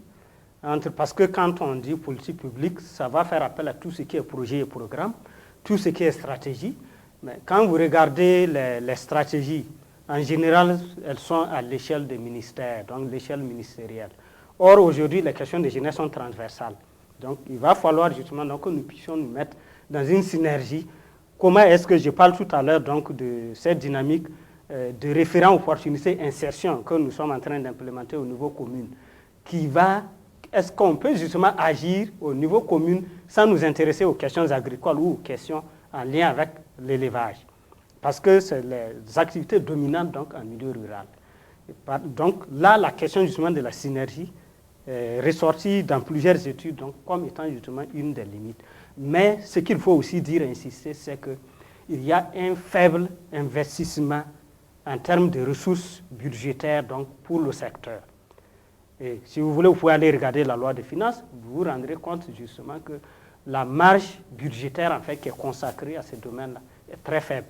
Speaker 3: parce que quand on dit politique publique, ça va faire appel à tout ce qui est projet et programme, tout ce qui est stratégie. Mais quand vous regardez les stratégies, en général, elles sont à l'échelle des ministères, donc l'échelle ministérielle. Or, aujourd'hui, les questions de jeunesse sont transversales. Donc, il va falloir justement que nous puissions nous mettre dans une synergie. Comment est-ce que je parle tout à l'heure de cette dynamique de référent opportunité insertion que nous sommes en train d'implémenter au niveau commune, est-ce qu'on peut justement agir au niveau commune sans nous intéresser aux questions agricoles ou aux questions en lien avec l'élevage? Parce que c'est les activités dominantes en milieu rural. Donc là, la question justement de la synergie est ressortie dans plusieurs études comme étant justement une des limites. Mais ce qu'il faut aussi dire et insister, c'est qu'il y a un faible investissement en termes de ressources budgétaires pour le secteur. Et si vous voulez, vous pouvez aller regarder la loi des finances, vous vous rendrez compte justement que la marge budgétaire en fait, qui est consacrée à ce domaine-là est très faible.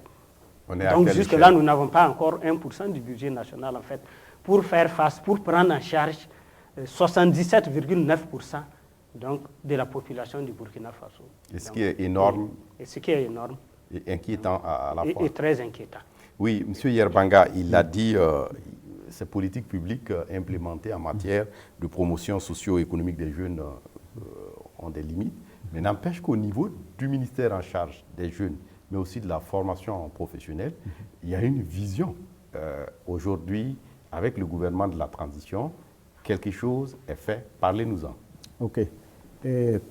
Speaker 3: Donc jusque-là, nous n'avons pas encore 1% du budget national en fait, pour faire face, pour prendre en charge 77,9% de la population du Burkina Faso.
Speaker 1: Et ce qui est énorme.
Speaker 3: Et ce qui est énorme.
Speaker 1: Et inquiétant à la fois.
Speaker 3: Et très inquiétant.
Speaker 1: Oui, M. Yerbanga, il a dit ces politiques publiques implémentées en matière de promotion socio-économique des jeunes ont des limites. Mais n'empêche qu'au niveau du ministère en charge des jeunes, mais aussi de la formation professionnelle, il y a une vision. Aujourd'hui, avec le gouvernement de la transition, quelque chose est fait. Parlez-nous-en.
Speaker 2: OK.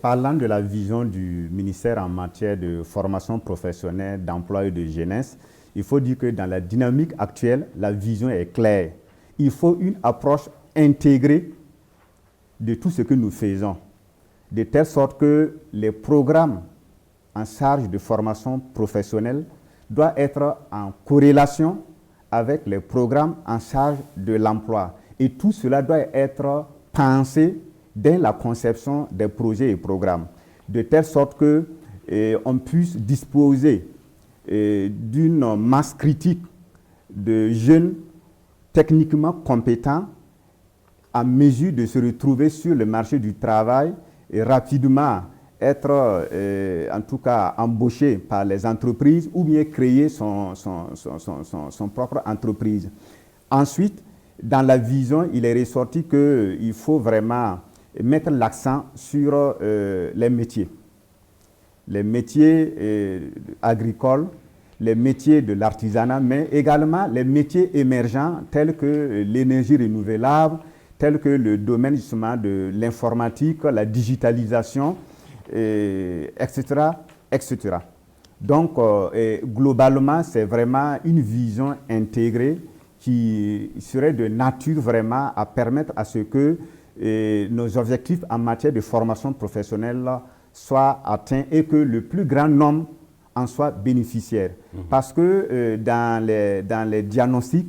Speaker 2: Parlant de la vision du ministère en matière de formation professionnelle, d'emploi et de jeunesse, il faut dire que dans la dynamique actuelle, la vision est claire. Il faut une approche intégrée de tout ce que nous faisons, de telle sorte que les programmes en charge de formation professionnelle doivent être en corrélation avec les programmes en charge de l'emploi. Et tout cela doit être pensé dès la conception des projets et programmes, de telle sorte qu'on puisse disposer d'une masse critique de jeunes techniquement compétents en mesure de se retrouver sur le marché du travail et rapidement être en tout cas embauché par les entreprises ou bien créer son propre entreprise. Ensuite, dans la vision, il est ressorti qu'il faut vraiment mettre l'accent sur les métiers agricoles, les métiers de l'artisanat, mais également les métiers émergents tels que l'énergie renouvelable, tels que le domaine justement de l'informatique, la digitalisation, etc., etc. Donc, globalement, c'est vraiment une vision intégrée qui serait de nature vraiment à permettre à ce que nos objectifs en matière de formation professionnelle soient atteints et que le plus grand nombre en soit bénéficiaire. Parce que dans les diagnostics,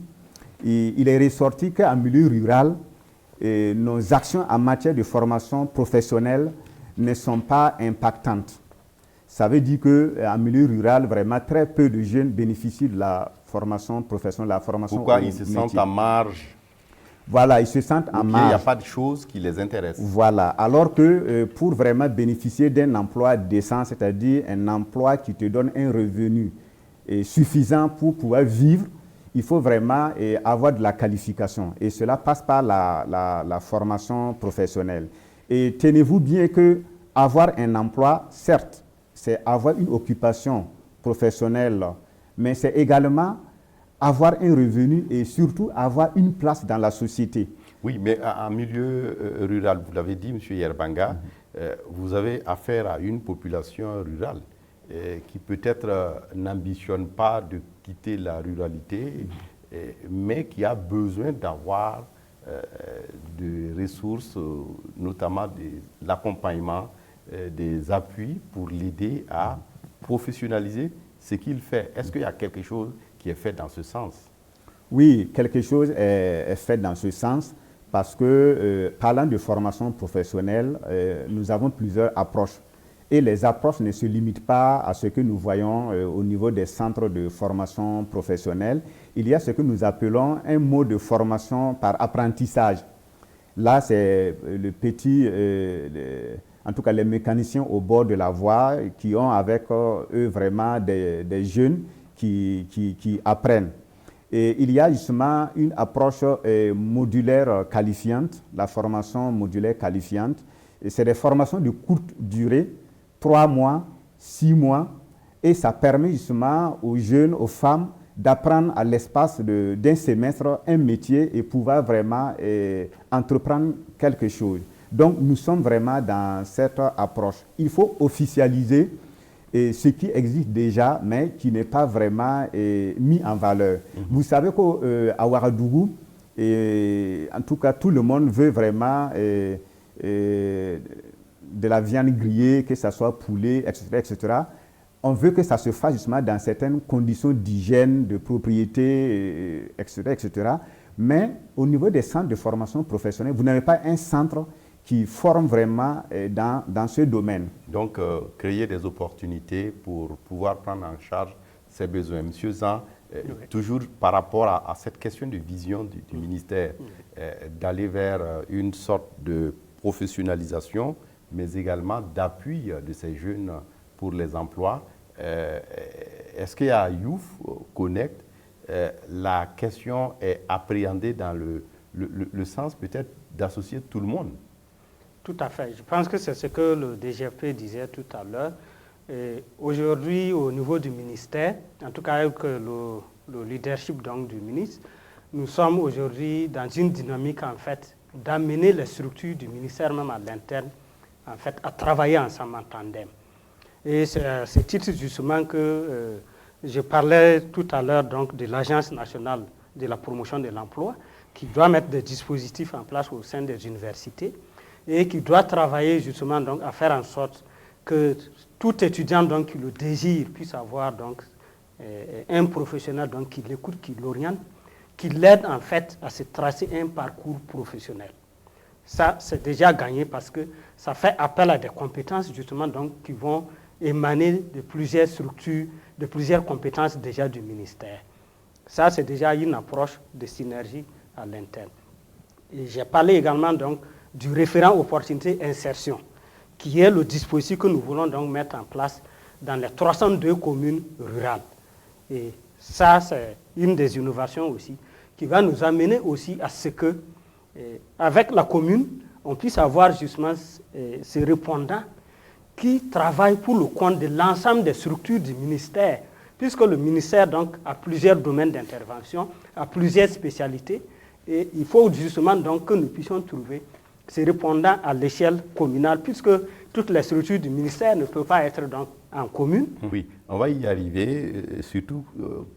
Speaker 2: il est ressorti qu'en milieu rural, nos actions en matière de formation professionnelle ne sont pas impactantes. Ça veut dire qu'en milieu rural, vraiment, très peu de jeunes bénéficient de la formation professionnelle, la formation.
Speaker 1: Pourquoi ils se sentent en marge?
Speaker 2: Voilà, ils se sentent en marge.
Speaker 1: Il n'y a pas de choses qui les intéressent.
Speaker 2: Voilà, alors que pour vraiment bénéficier d'un emploi décent, c'est-à-dire un emploi qui te donne un revenu suffisant pour pouvoir vivre, il faut vraiment avoir de la qualification. Et cela passe par la formation professionnelle. Et tenez-vous bien que avoir un emploi, certes, c'est avoir une occupation professionnelle, mais c'est également avoir un revenu et surtout avoir une place dans la société.
Speaker 1: Oui, mais en milieu rural, vous l'avez dit, M. Yerbanga, vous avez affaire à une population rurale qui peut-être n'ambitionne pas de quitter la ruralité, mais qui a besoin d'avoir des ressources, notamment de l'accompagnement, des appuis pour l'aider à professionnaliser ce qu'il fait. Est-ce qu'il y a quelque chose qui est fait dans ce sens?
Speaker 2: Oui, quelque chose est fait dans ce sens parce que, parlant de formation professionnelle, nous avons plusieurs approches. Et les approches ne se limitent pas à ce que nous voyons au niveau des centres de formation professionnelle. Il y a ce que nous appelons un mode de formation par apprentissage. Là, c'est le petit, en tout cas les mécaniciens au bord de la voie qui ont avec eux vraiment des jeunes qui apprennent. Et il y a justement une approche modulaire qualifiante, la formation modulaire qualifiante. C'est des formations de courte durée, 3 mois, 6 mois, et ça permet justement aux jeunes, aux femmes, d'apprendre à l'espace d'un semestre un métier et pouvoir vraiment entreprendre quelque chose. Donc nous sommes vraiment dans cette approche. Il faut officialiser ce qui existe déjà, mais qui n'est pas vraiment mis en valeur. Vous savez qu'à Ouagadougou, en tout cas tout le monde veut vraiment de la viande grillée, que ce soit poulet, etc., etc. On veut que ça se fasse justement dans certaines conditions d'hygiène, de propriété, etc., etc. Mais au niveau des centres de formation professionnelle, vous n'avez pas un centre qui forme vraiment dans ce domaine.
Speaker 1: Donc, créer des opportunités pour pouvoir prendre en charge ces besoins. Monsieur Zan, toujours par rapport à cette question de vision du ministère, d'aller vers une sorte de professionnalisation, mais également d'appui de ces jeunes pour les emplois. Est-ce qu'à Youth Connect, la question est appréhendée dans le sens peut-être d'associer tout le monde?
Speaker 3: tout à fait. Je pense que c'est ce que le DGP disait tout à l'heure. Aujourd'hui, au niveau du ministère, en tout cas avec le leadership donc, du ministre, nous sommes aujourd'hui dans une dynamique en fait d'amener les structures du ministère même à l'interne en fait à travailler ensemble en tandem. Et c'est à ce titre justement que je parlais tout à l'heure donc de l'Agence nationale de la promotion de l'emploi qui doit mettre des dispositifs en place au sein des universités et qui doit travailler justement donc à faire en sorte que tout étudiant donc, qui le désire puisse avoir donc, un professionnel donc, qui l'écoute, qui l'oriente, qui l'aide en fait à se tracer un parcours professionnel. Ça, c'est déjà gagné parce que ça fait appel à des compétences justement donc, qui vont émaner de plusieurs structures, de plusieurs compétences déjà du ministère. Ça, c'est déjà une approche de synergie à l'interne. Et j'ai parlé également donc, du référent opportunité insertion, qui est le dispositif que nous voulons donc mettre en place dans les 302 communes rurales. Et ça, c'est une des innovations aussi, qui va nous amener aussi à ce que, avec la commune, on puisse avoir justement ces répondants qui travaillent pour le compte de l'ensemble des structures du ministère, puisque le ministère donc, a plusieurs domaines d'intervention, a plusieurs spécialités, et il faut justement donc, que nous puissions trouver ces répondants à l'échelle communale, puisque toutes les structures du ministère ne peuvent pas être donc, en commune.
Speaker 1: Oui, on va y arriver, surtout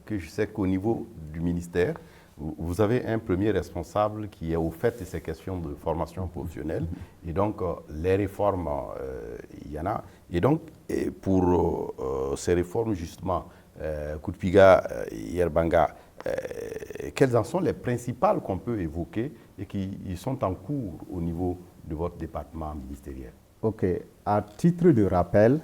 Speaker 1: que je sais qu'au niveau du ministère, vous avez un premier responsable qui est au fait de ces questions de formation professionnelle. Et donc, les réformes, il y en a. Et donc, pour ces réformes, justement, Koutpiga, Yerbanga, quelles en sont les principales qu'on peut évoquer et qui sont en cours au niveau de votre département ministériel?
Speaker 2: Ok. À titre de rappel,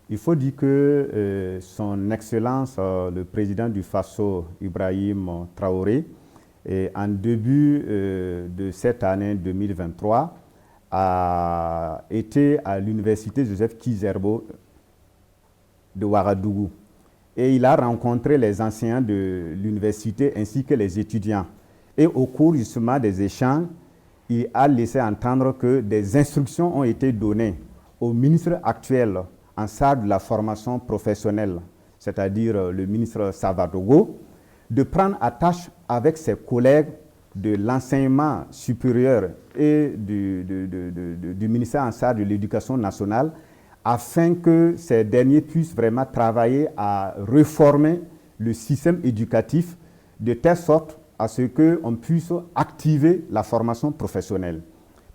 Speaker 2: il faut dire que son Excellence, le président du FASO, Ibrahim Traoré, en début de cette année 2023, a été à l'université Joseph Kizerbo de Ouagadougou. Et il a rencontré les enseignants de l'université ainsi que les étudiants. Et au cours justement des échanges, il a laissé entendre que des instructions ont été données au ministre actuel en charge de la formation professionnelle, c'est-à-dire le ministre Savadogo, de prendre attache avec ses collègues de l'enseignement supérieur et du ministère en charge de l'éducation nationale afin que ces derniers puissent vraiment travailler à réformer le système éducatif de telle sorte à ce qu'on puisse activer la formation professionnelle.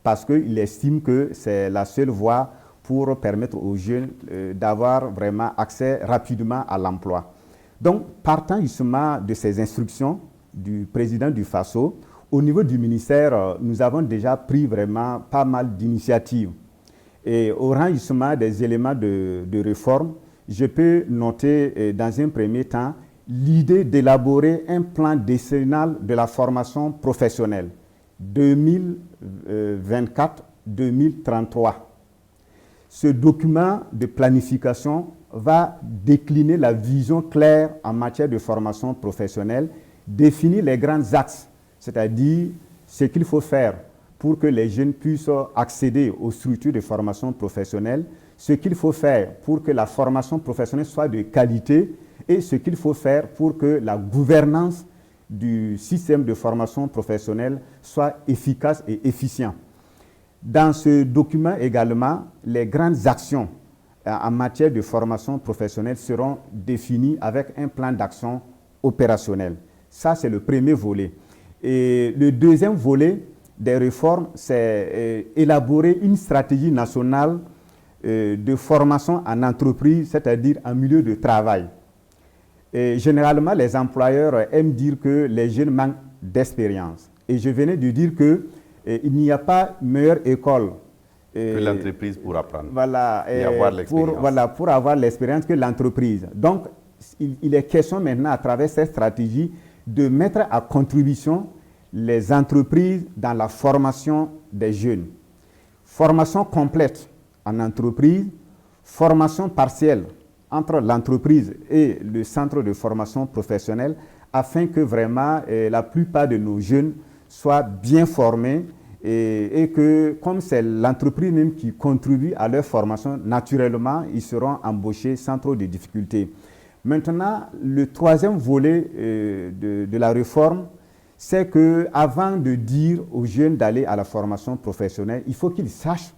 Speaker 2: Parce qu'il estime que c'est la seule voie pour permettre aux jeunes d'avoir vraiment accès rapidement à l'emploi. Donc, partant justement de ces instructions du président du FASO, au niveau du ministère, nous avons déjà pris vraiment pas mal d'initiatives. Et au rang justement des éléments de réforme, je peux noter dans un premier temps l'idée d'élaborer un plan décennal de la formation professionnelle 2024-2033. Ce document de planification va décliner la vision claire en matière de formation professionnelle, définir les grands axes, c'est-à-dire ce qu'il faut faire pour que les jeunes puissent accéder aux structures de formation professionnelle, ce qu'il faut faire pour que la formation professionnelle soit de qualité et ce qu'il faut faire pour que la gouvernance du système de formation professionnelle soit efficace et efficient. Dans ce document également, les grandes actions en matière de formation professionnelle seront définies avec un plan d'action opérationnel. Ça, c'est le premier volet. Et le deuxième volet des réformes, c'est élaborer une stratégie nationale de formation en entreprise, c'est-à-dire en milieu de travail. Et généralement, les employeurs aiment dire que les jeunes manquent d'expérience. Et je venais de dire qu'il n'y a pas meilleure école
Speaker 1: que l'entreprise pour apprendre
Speaker 2: et avoir l'expérience. Pour avoir l'expérience que l'entreprise. Donc, il est question maintenant, à travers cette stratégie, de mettre à contribution les entreprises dans la formation des jeunes. Formation complète en entreprise, formation partielle entre l'entreprise et le centre de formation professionnelle afin que vraiment la plupart de nos jeunes soient bien formés et que comme c'est l'entreprise même qui contribue à leur formation, naturellement, ils seront embauchés sans trop de difficultés. Maintenant, le troisième volet de la réforme, c'est qu'avant de dire aux jeunes d'aller à la formation professionnelle, il faut qu'ils sachent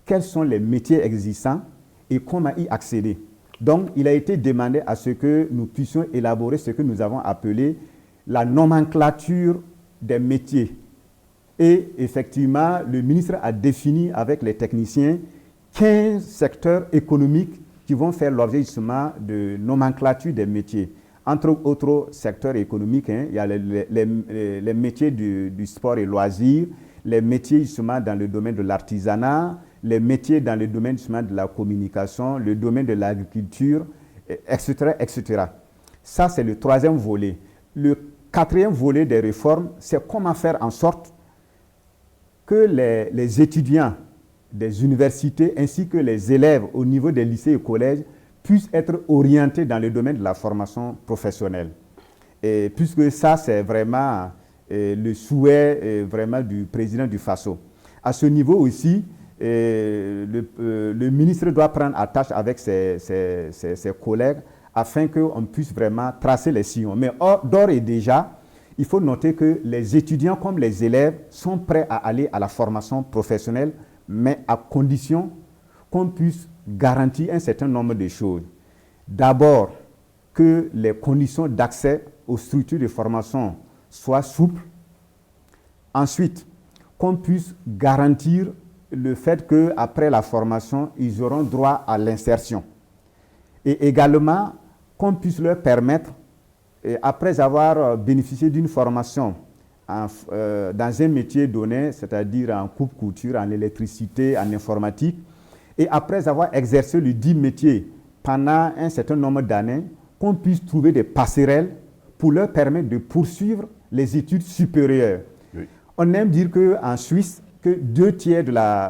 Speaker 2: quels sont les métiers existants et comment y accéder. Donc, il a été demandé à ce que nous puissions élaborer ce que nous avons appelé la nomenclature des métiers. Et effectivement, le ministre a défini avec les techniciens 15 secteurs économiques qui vont faire l'objet justement de nomenclature des métiers. Entre autres secteurs économiques, il y a les métiers du sport et loisirs, les métiers justement dans le domaine de l'artisanat, les métiers dans le domaine justement de la communication, le domaine de l'agriculture, etc., etc. Ça, c'est le troisième volet. Le quatrième volet des réformes, c'est comment faire en sorte que les étudiants des universités ainsi que les élèves au niveau des lycées et collèges puissent être orientés dans le domaine de la formation professionnelle. Et puisque ça, c'est vraiment le souhait vraiment du président du FASO. À ce niveau aussi, le ministre doit prendre attache avec ses collègues afin qu'on puisse vraiment tracer les sillons. Mais d'ores et déjà, il faut noter que les étudiants comme les élèves sont prêts à aller à la formation professionnelle, mais à condition qu'on puisse garantir un certain nombre de choses. D'abord, que les conditions d'accès aux structures de formation soient souples. Ensuite, qu'on puisse garantir le fait qu'après la formation, ils auront droit à l'insertion. Et également, qu'on puisse leur permettre, après avoir bénéficié d'une formation dans un métier donné, c'est-à-dire en coupe-couture, en électricité, en informatique, et après avoir exercé le dit métier pendant un certain nombre d'années, qu'on puisse trouver des passerelles pour leur permettre de poursuivre les études supérieures. Oui. On aime dire qu'en Suisse, que 2/3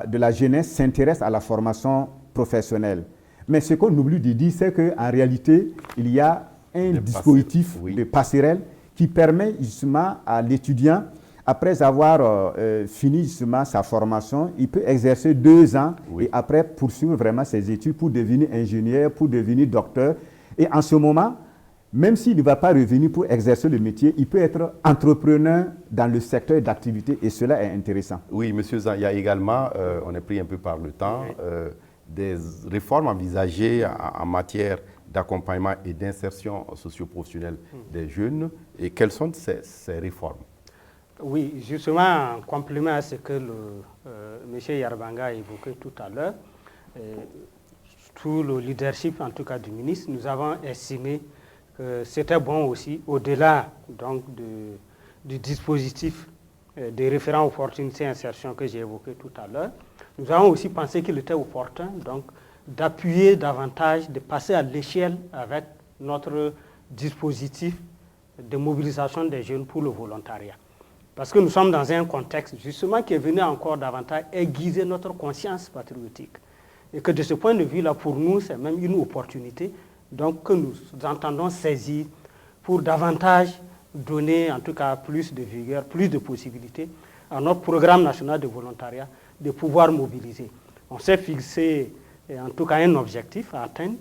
Speaker 2: de la jeunesse s'intéresse à la formation professionnelle. Mais ce qu'on oublie de dire, c'est qu'en réalité, il y a un dispositif de passerelle qui permet justement à l'étudiant, après avoir fini justement sa formation, il peut exercer 2 ans et après poursuivre vraiment ses études pour devenir ingénieur, pour devenir docteur. Et en ce moment, même s'il ne va pas revenir pour exercer le métier, il peut être entrepreneur dans le secteur d'activité et cela est intéressant.
Speaker 1: Oui, monsieur Zan, il y a également, on est pris un peu par le temps, des réformes envisagées en matière d'accompagnement et d'insertion socio-professionnelle des jeunes. Et quelles sont ces réformes?
Speaker 3: Oui, justement, en complément à ce que M. Yarbanga a évoqué tout à l'heure, sous le leadership en tout cas du ministre, nous avons estimé que c'était bon aussi, au-delà donc du dispositif des référents opportunités insertion que j'ai évoqué tout à l'heure, nous avons aussi pensé qu'il était opportun donc d'appuyer davantage, de passer à l'échelle avec notre dispositif de mobilisation des jeunes pour le volontariat. Parce que nous sommes dans un contexte justement qui est venu encore davantage aiguiser notre conscience patriotique. Et que de ce point de vue-là, pour nous, c'est même une opportunité donc, que nous entendons saisir pour davantage donner en tout cas plus de vigueur, plus de possibilités à notre programme national de volontariat de pouvoir mobiliser. On s'est fixé en tout cas un objectif à atteindre.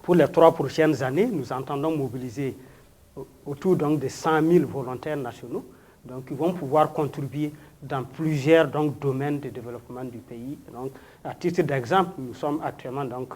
Speaker 3: Pour les 3 prochaines années, nous entendons mobiliser autour donc, de 100 000 volontaires nationaux donc, qui vont pouvoir contribuer dans plusieurs donc, domaines de développement du pays. Donc, à titre d'exemple, nous sommes actuellement donc,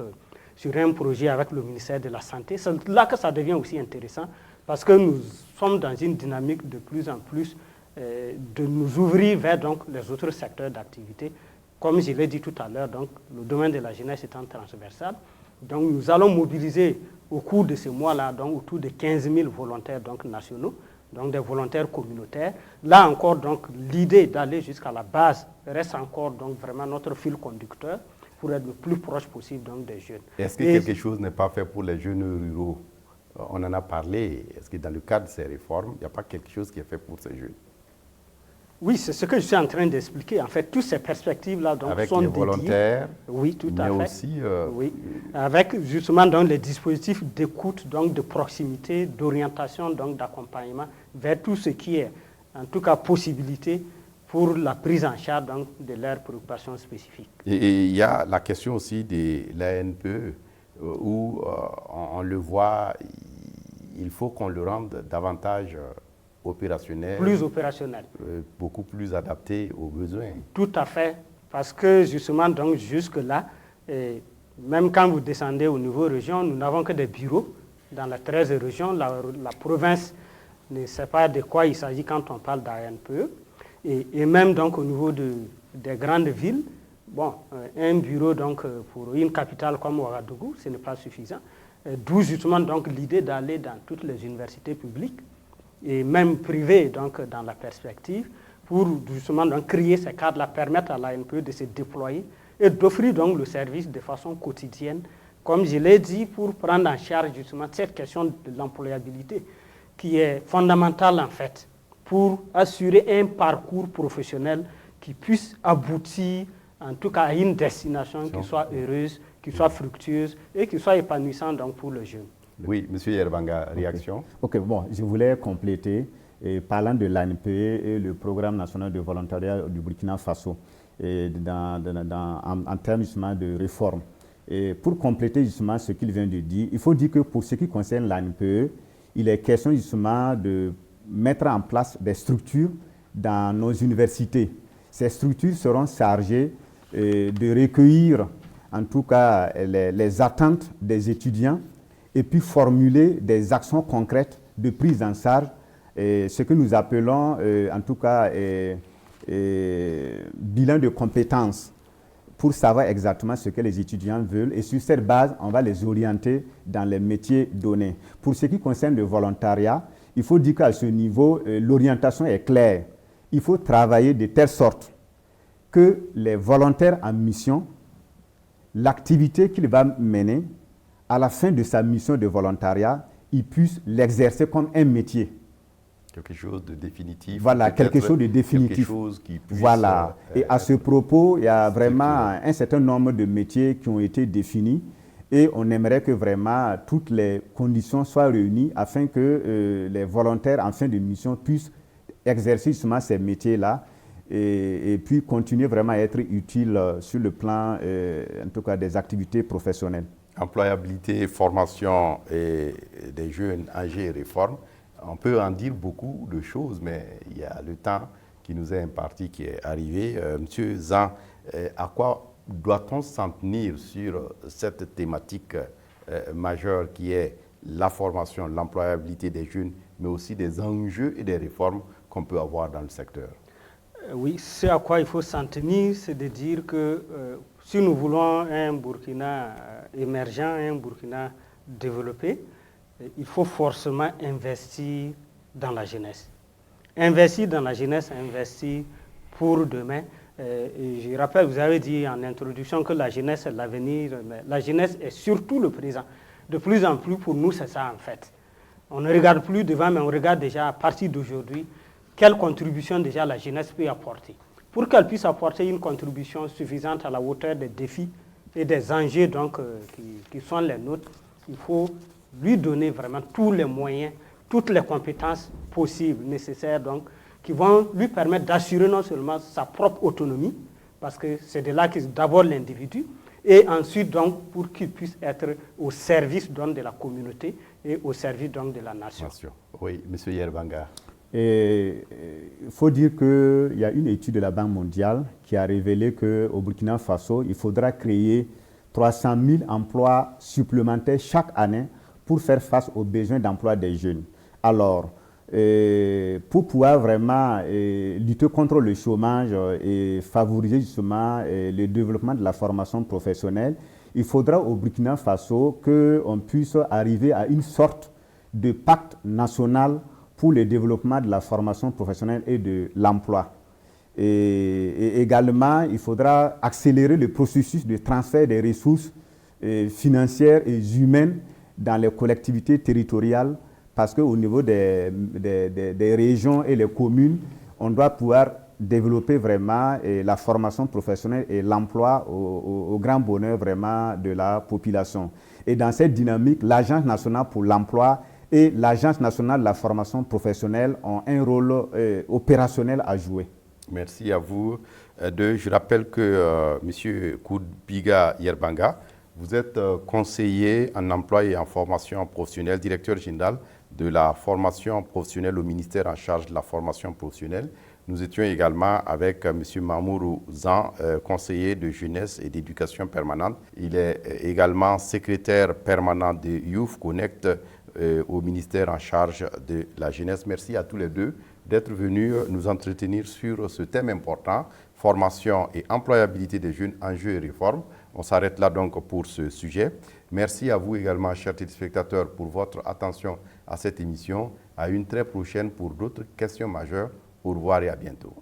Speaker 3: sur un projet avec le ministère de la Santé. C'est là que ça devient aussi intéressant parce que nous sommes dans une dynamique de plus en plus de nous ouvrir vers donc, les autres secteurs d'activité. Comme je l'ai dit tout à l'heure, donc, le domaine de la jeunesse étant transversal, donc, nous allons mobiliser au cours de ce mois-là donc, autour de 15 000 volontaires donc, nationaux, donc des volontaires communautaires. Là encore, donc, l'idée d'aller jusqu'à la base reste encore donc, vraiment notre fil conducteur pour être le plus proche possible donc, des jeunes.
Speaker 1: Est-ce que quelque chose n'est pas fait pour les jeunes ruraux? On en a parlé. Est-ce que dans le cadre de ces réformes, il n'y a pas quelque chose qui est fait pour ces jeunes?
Speaker 3: Oui, c'est ce que je suis en train d'expliquer. En fait, toutes ces perspectives-là donc,
Speaker 1: avec
Speaker 3: sont
Speaker 1: les
Speaker 3: dédiées.
Speaker 1: Volontaires,
Speaker 3: oui, tout à fait.
Speaker 1: Mais aussi,
Speaker 3: oui, avec justement donc, les dispositifs d'écoute, donc de proximité, d'orientation, donc d'accompagnement vers tout ce qui est, en tout cas, possibilité pour la prise en charge donc, de leurs préoccupations spécifiques.
Speaker 1: Et il y a la question aussi de l'ANPE, où on le voit, il faut qu'on le rende davantage opérationnel.
Speaker 3: Plus opérationnel.
Speaker 1: Beaucoup plus adapté aux besoins.
Speaker 3: Tout à fait, parce que justement, donc jusque-là, même quand vous descendez au niveau région, nous n'avons que des bureaux dans les 13 régions. La province ne sait pas de quoi il s'agit quand on parle d'ANPE. Et même donc au niveau des grandes villes, bon, un bureau donc pour une capitale comme Ouagadougou, ce n'est pas suffisant. D'où justement donc l'idée d'aller dans toutes les universités publiques et même privées donc dans la perspective pour justement donc créer ces cadres-là, permettre à l'ANPE de se déployer et d'offrir donc le service de façon quotidienne, comme je l'ai dit, pour prendre en charge justement cette question de l'employabilité qui est fondamentale en fait pour assurer un parcours professionnel qui puisse aboutir en tout cas à une destination qui soit heureuse, qui soit fructueuse et qui soit épanouissante donc pour le jeune.
Speaker 1: Oui, M. Yerbanga, réaction.
Speaker 2: Ok, bon, je voulais compléter, parlant de l'ANPE et le Programme national de volontariat du Burkina Faso, en termes justement de réforme. Et pour compléter justement ce qu'il vient de dire, il faut dire que pour ce qui concerne l'ANPE, il est question justement de mettre en place des structures dans nos universités. Ces structures seront chargées de recueillir en tout cas les attentes des étudiants et puis formuler des actions concrètes de prise en charge, ce que nous appelons en tout cas bilan de compétences pour savoir exactement ce que les étudiants veulent et sur cette base, on va les orienter dans les métiers donnés. Pour ce qui concerne le volontariat, il faut dire qu'à ce niveau, l'orientation est claire. Il faut travailler de telle sorte que les volontaires en mission, l'activité qu'il va mener, à la fin de sa mission de volontariat, il puisse l'exercer comme un métier.
Speaker 1: Quelque chose de définitif.
Speaker 2: Voilà, quelque chose de définitif.
Speaker 1: Quelque chose qui puisse,
Speaker 2: voilà. Et à ce propos, il y a vraiment un certain nombre de métiers qui ont été définis et on aimerait que vraiment toutes les conditions soient réunies afin que les volontaires en fin de mission puissent exercer justement ces métiers-là et puis continuer vraiment à être utiles sur le plan, en tout cas, des activités professionnelles.
Speaker 1: Employabilité, formation et des jeunes âgés et réforme. On peut en dire beaucoup de choses, mais il y a le temps qui nous est imparti qui est arrivé. Monsieur Zan, à quoi doit-on s'en tenir sur cette thématique majeure qui est la formation, l'employabilité des jeunes, mais aussi des enjeux et des réformes qu'on peut avoir dans le secteur?
Speaker 3: Oui, ce à quoi il faut s'en tenir, c'est de dire que si nous voulons un Burkina émergent, un Burkina développé, il faut forcément investir dans la jeunesse. Investir dans la jeunesse, investir pour demain. Et je rappelle, vous avez dit en introduction que la jeunesse est l'avenir, mais la jeunesse est surtout le présent. De plus en plus, pour nous, c'est ça en fait. On ne regarde plus devant, mais on regarde déjà à partir d'aujourd'hui quelle contribution déjà la jeunesse peut apporter. Pour qu'elle puisse apporter une contribution suffisante à la hauteur des défis et des enjeux donc, qui sont les nôtres, il faut lui donner vraiment tous les moyens, toutes les compétences possibles, nécessaires, donc, qui vont lui permettre d'assurer non seulement sa propre autonomie, parce que c'est de là qu'est d'abord l'individu, et ensuite donc pour qu'il puisse être au service donc, de la communauté et au service donc, de la nation.
Speaker 1: Oui, M. Yerbanga.
Speaker 2: Il faut dire qu'il y a une étude de la Banque mondiale qui a révélé qu'au Burkina Faso, il faudra créer 300 000 emplois supplémentaires chaque année pour faire face aux besoins d'emploi des jeunes. Alors, pour pouvoir vraiment lutter contre le chômage et favoriser justement le développement de la formation professionnelle, il faudra au Burkina Faso qu'on puisse arriver à une sorte de pacte national pour le développement de la formation professionnelle et de l'emploi. Et également, il faudra accélérer le processus de transfert des ressources financières et humaines dans les collectivités territoriales, parce qu'au niveau des régions et les communes, on doit pouvoir développer vraiment la formation professionnelle et l'emploi au grand bonheur vraiment de la population. Et dans cette dynamique, l'Agence nationale pour l'emploi et l'Agence nationale de la formation professionnelle ont un rôle opérationnel à jouer.
Speaker 1: Merci à vous deux. Je rappelle que M. Koudbiga Yerbanga, vous êtes conseiller en emploi et en formation professionnelle, directeur général de la formation professionnelle au ministère en charge de la formation professionnelle. Nous étions également avec M. Mamourou Zan, conseiller de jeunesse et d'éducation permanente. Il est également secrétaire permanent de Youth Connect au ministère en charge de la jeunesse. Merci à tous les deux d'être venus nous entretenir sur ce thème important, formation et employabilité des jeunes, enjeux et réformes. On s'arrête là donc pour ce sujet. Merci à vous également, chers téléspectateurs, pour votre attention à cette émission. À une très prochaine pour d'autres questions majeures. Au revoir et à bientôt.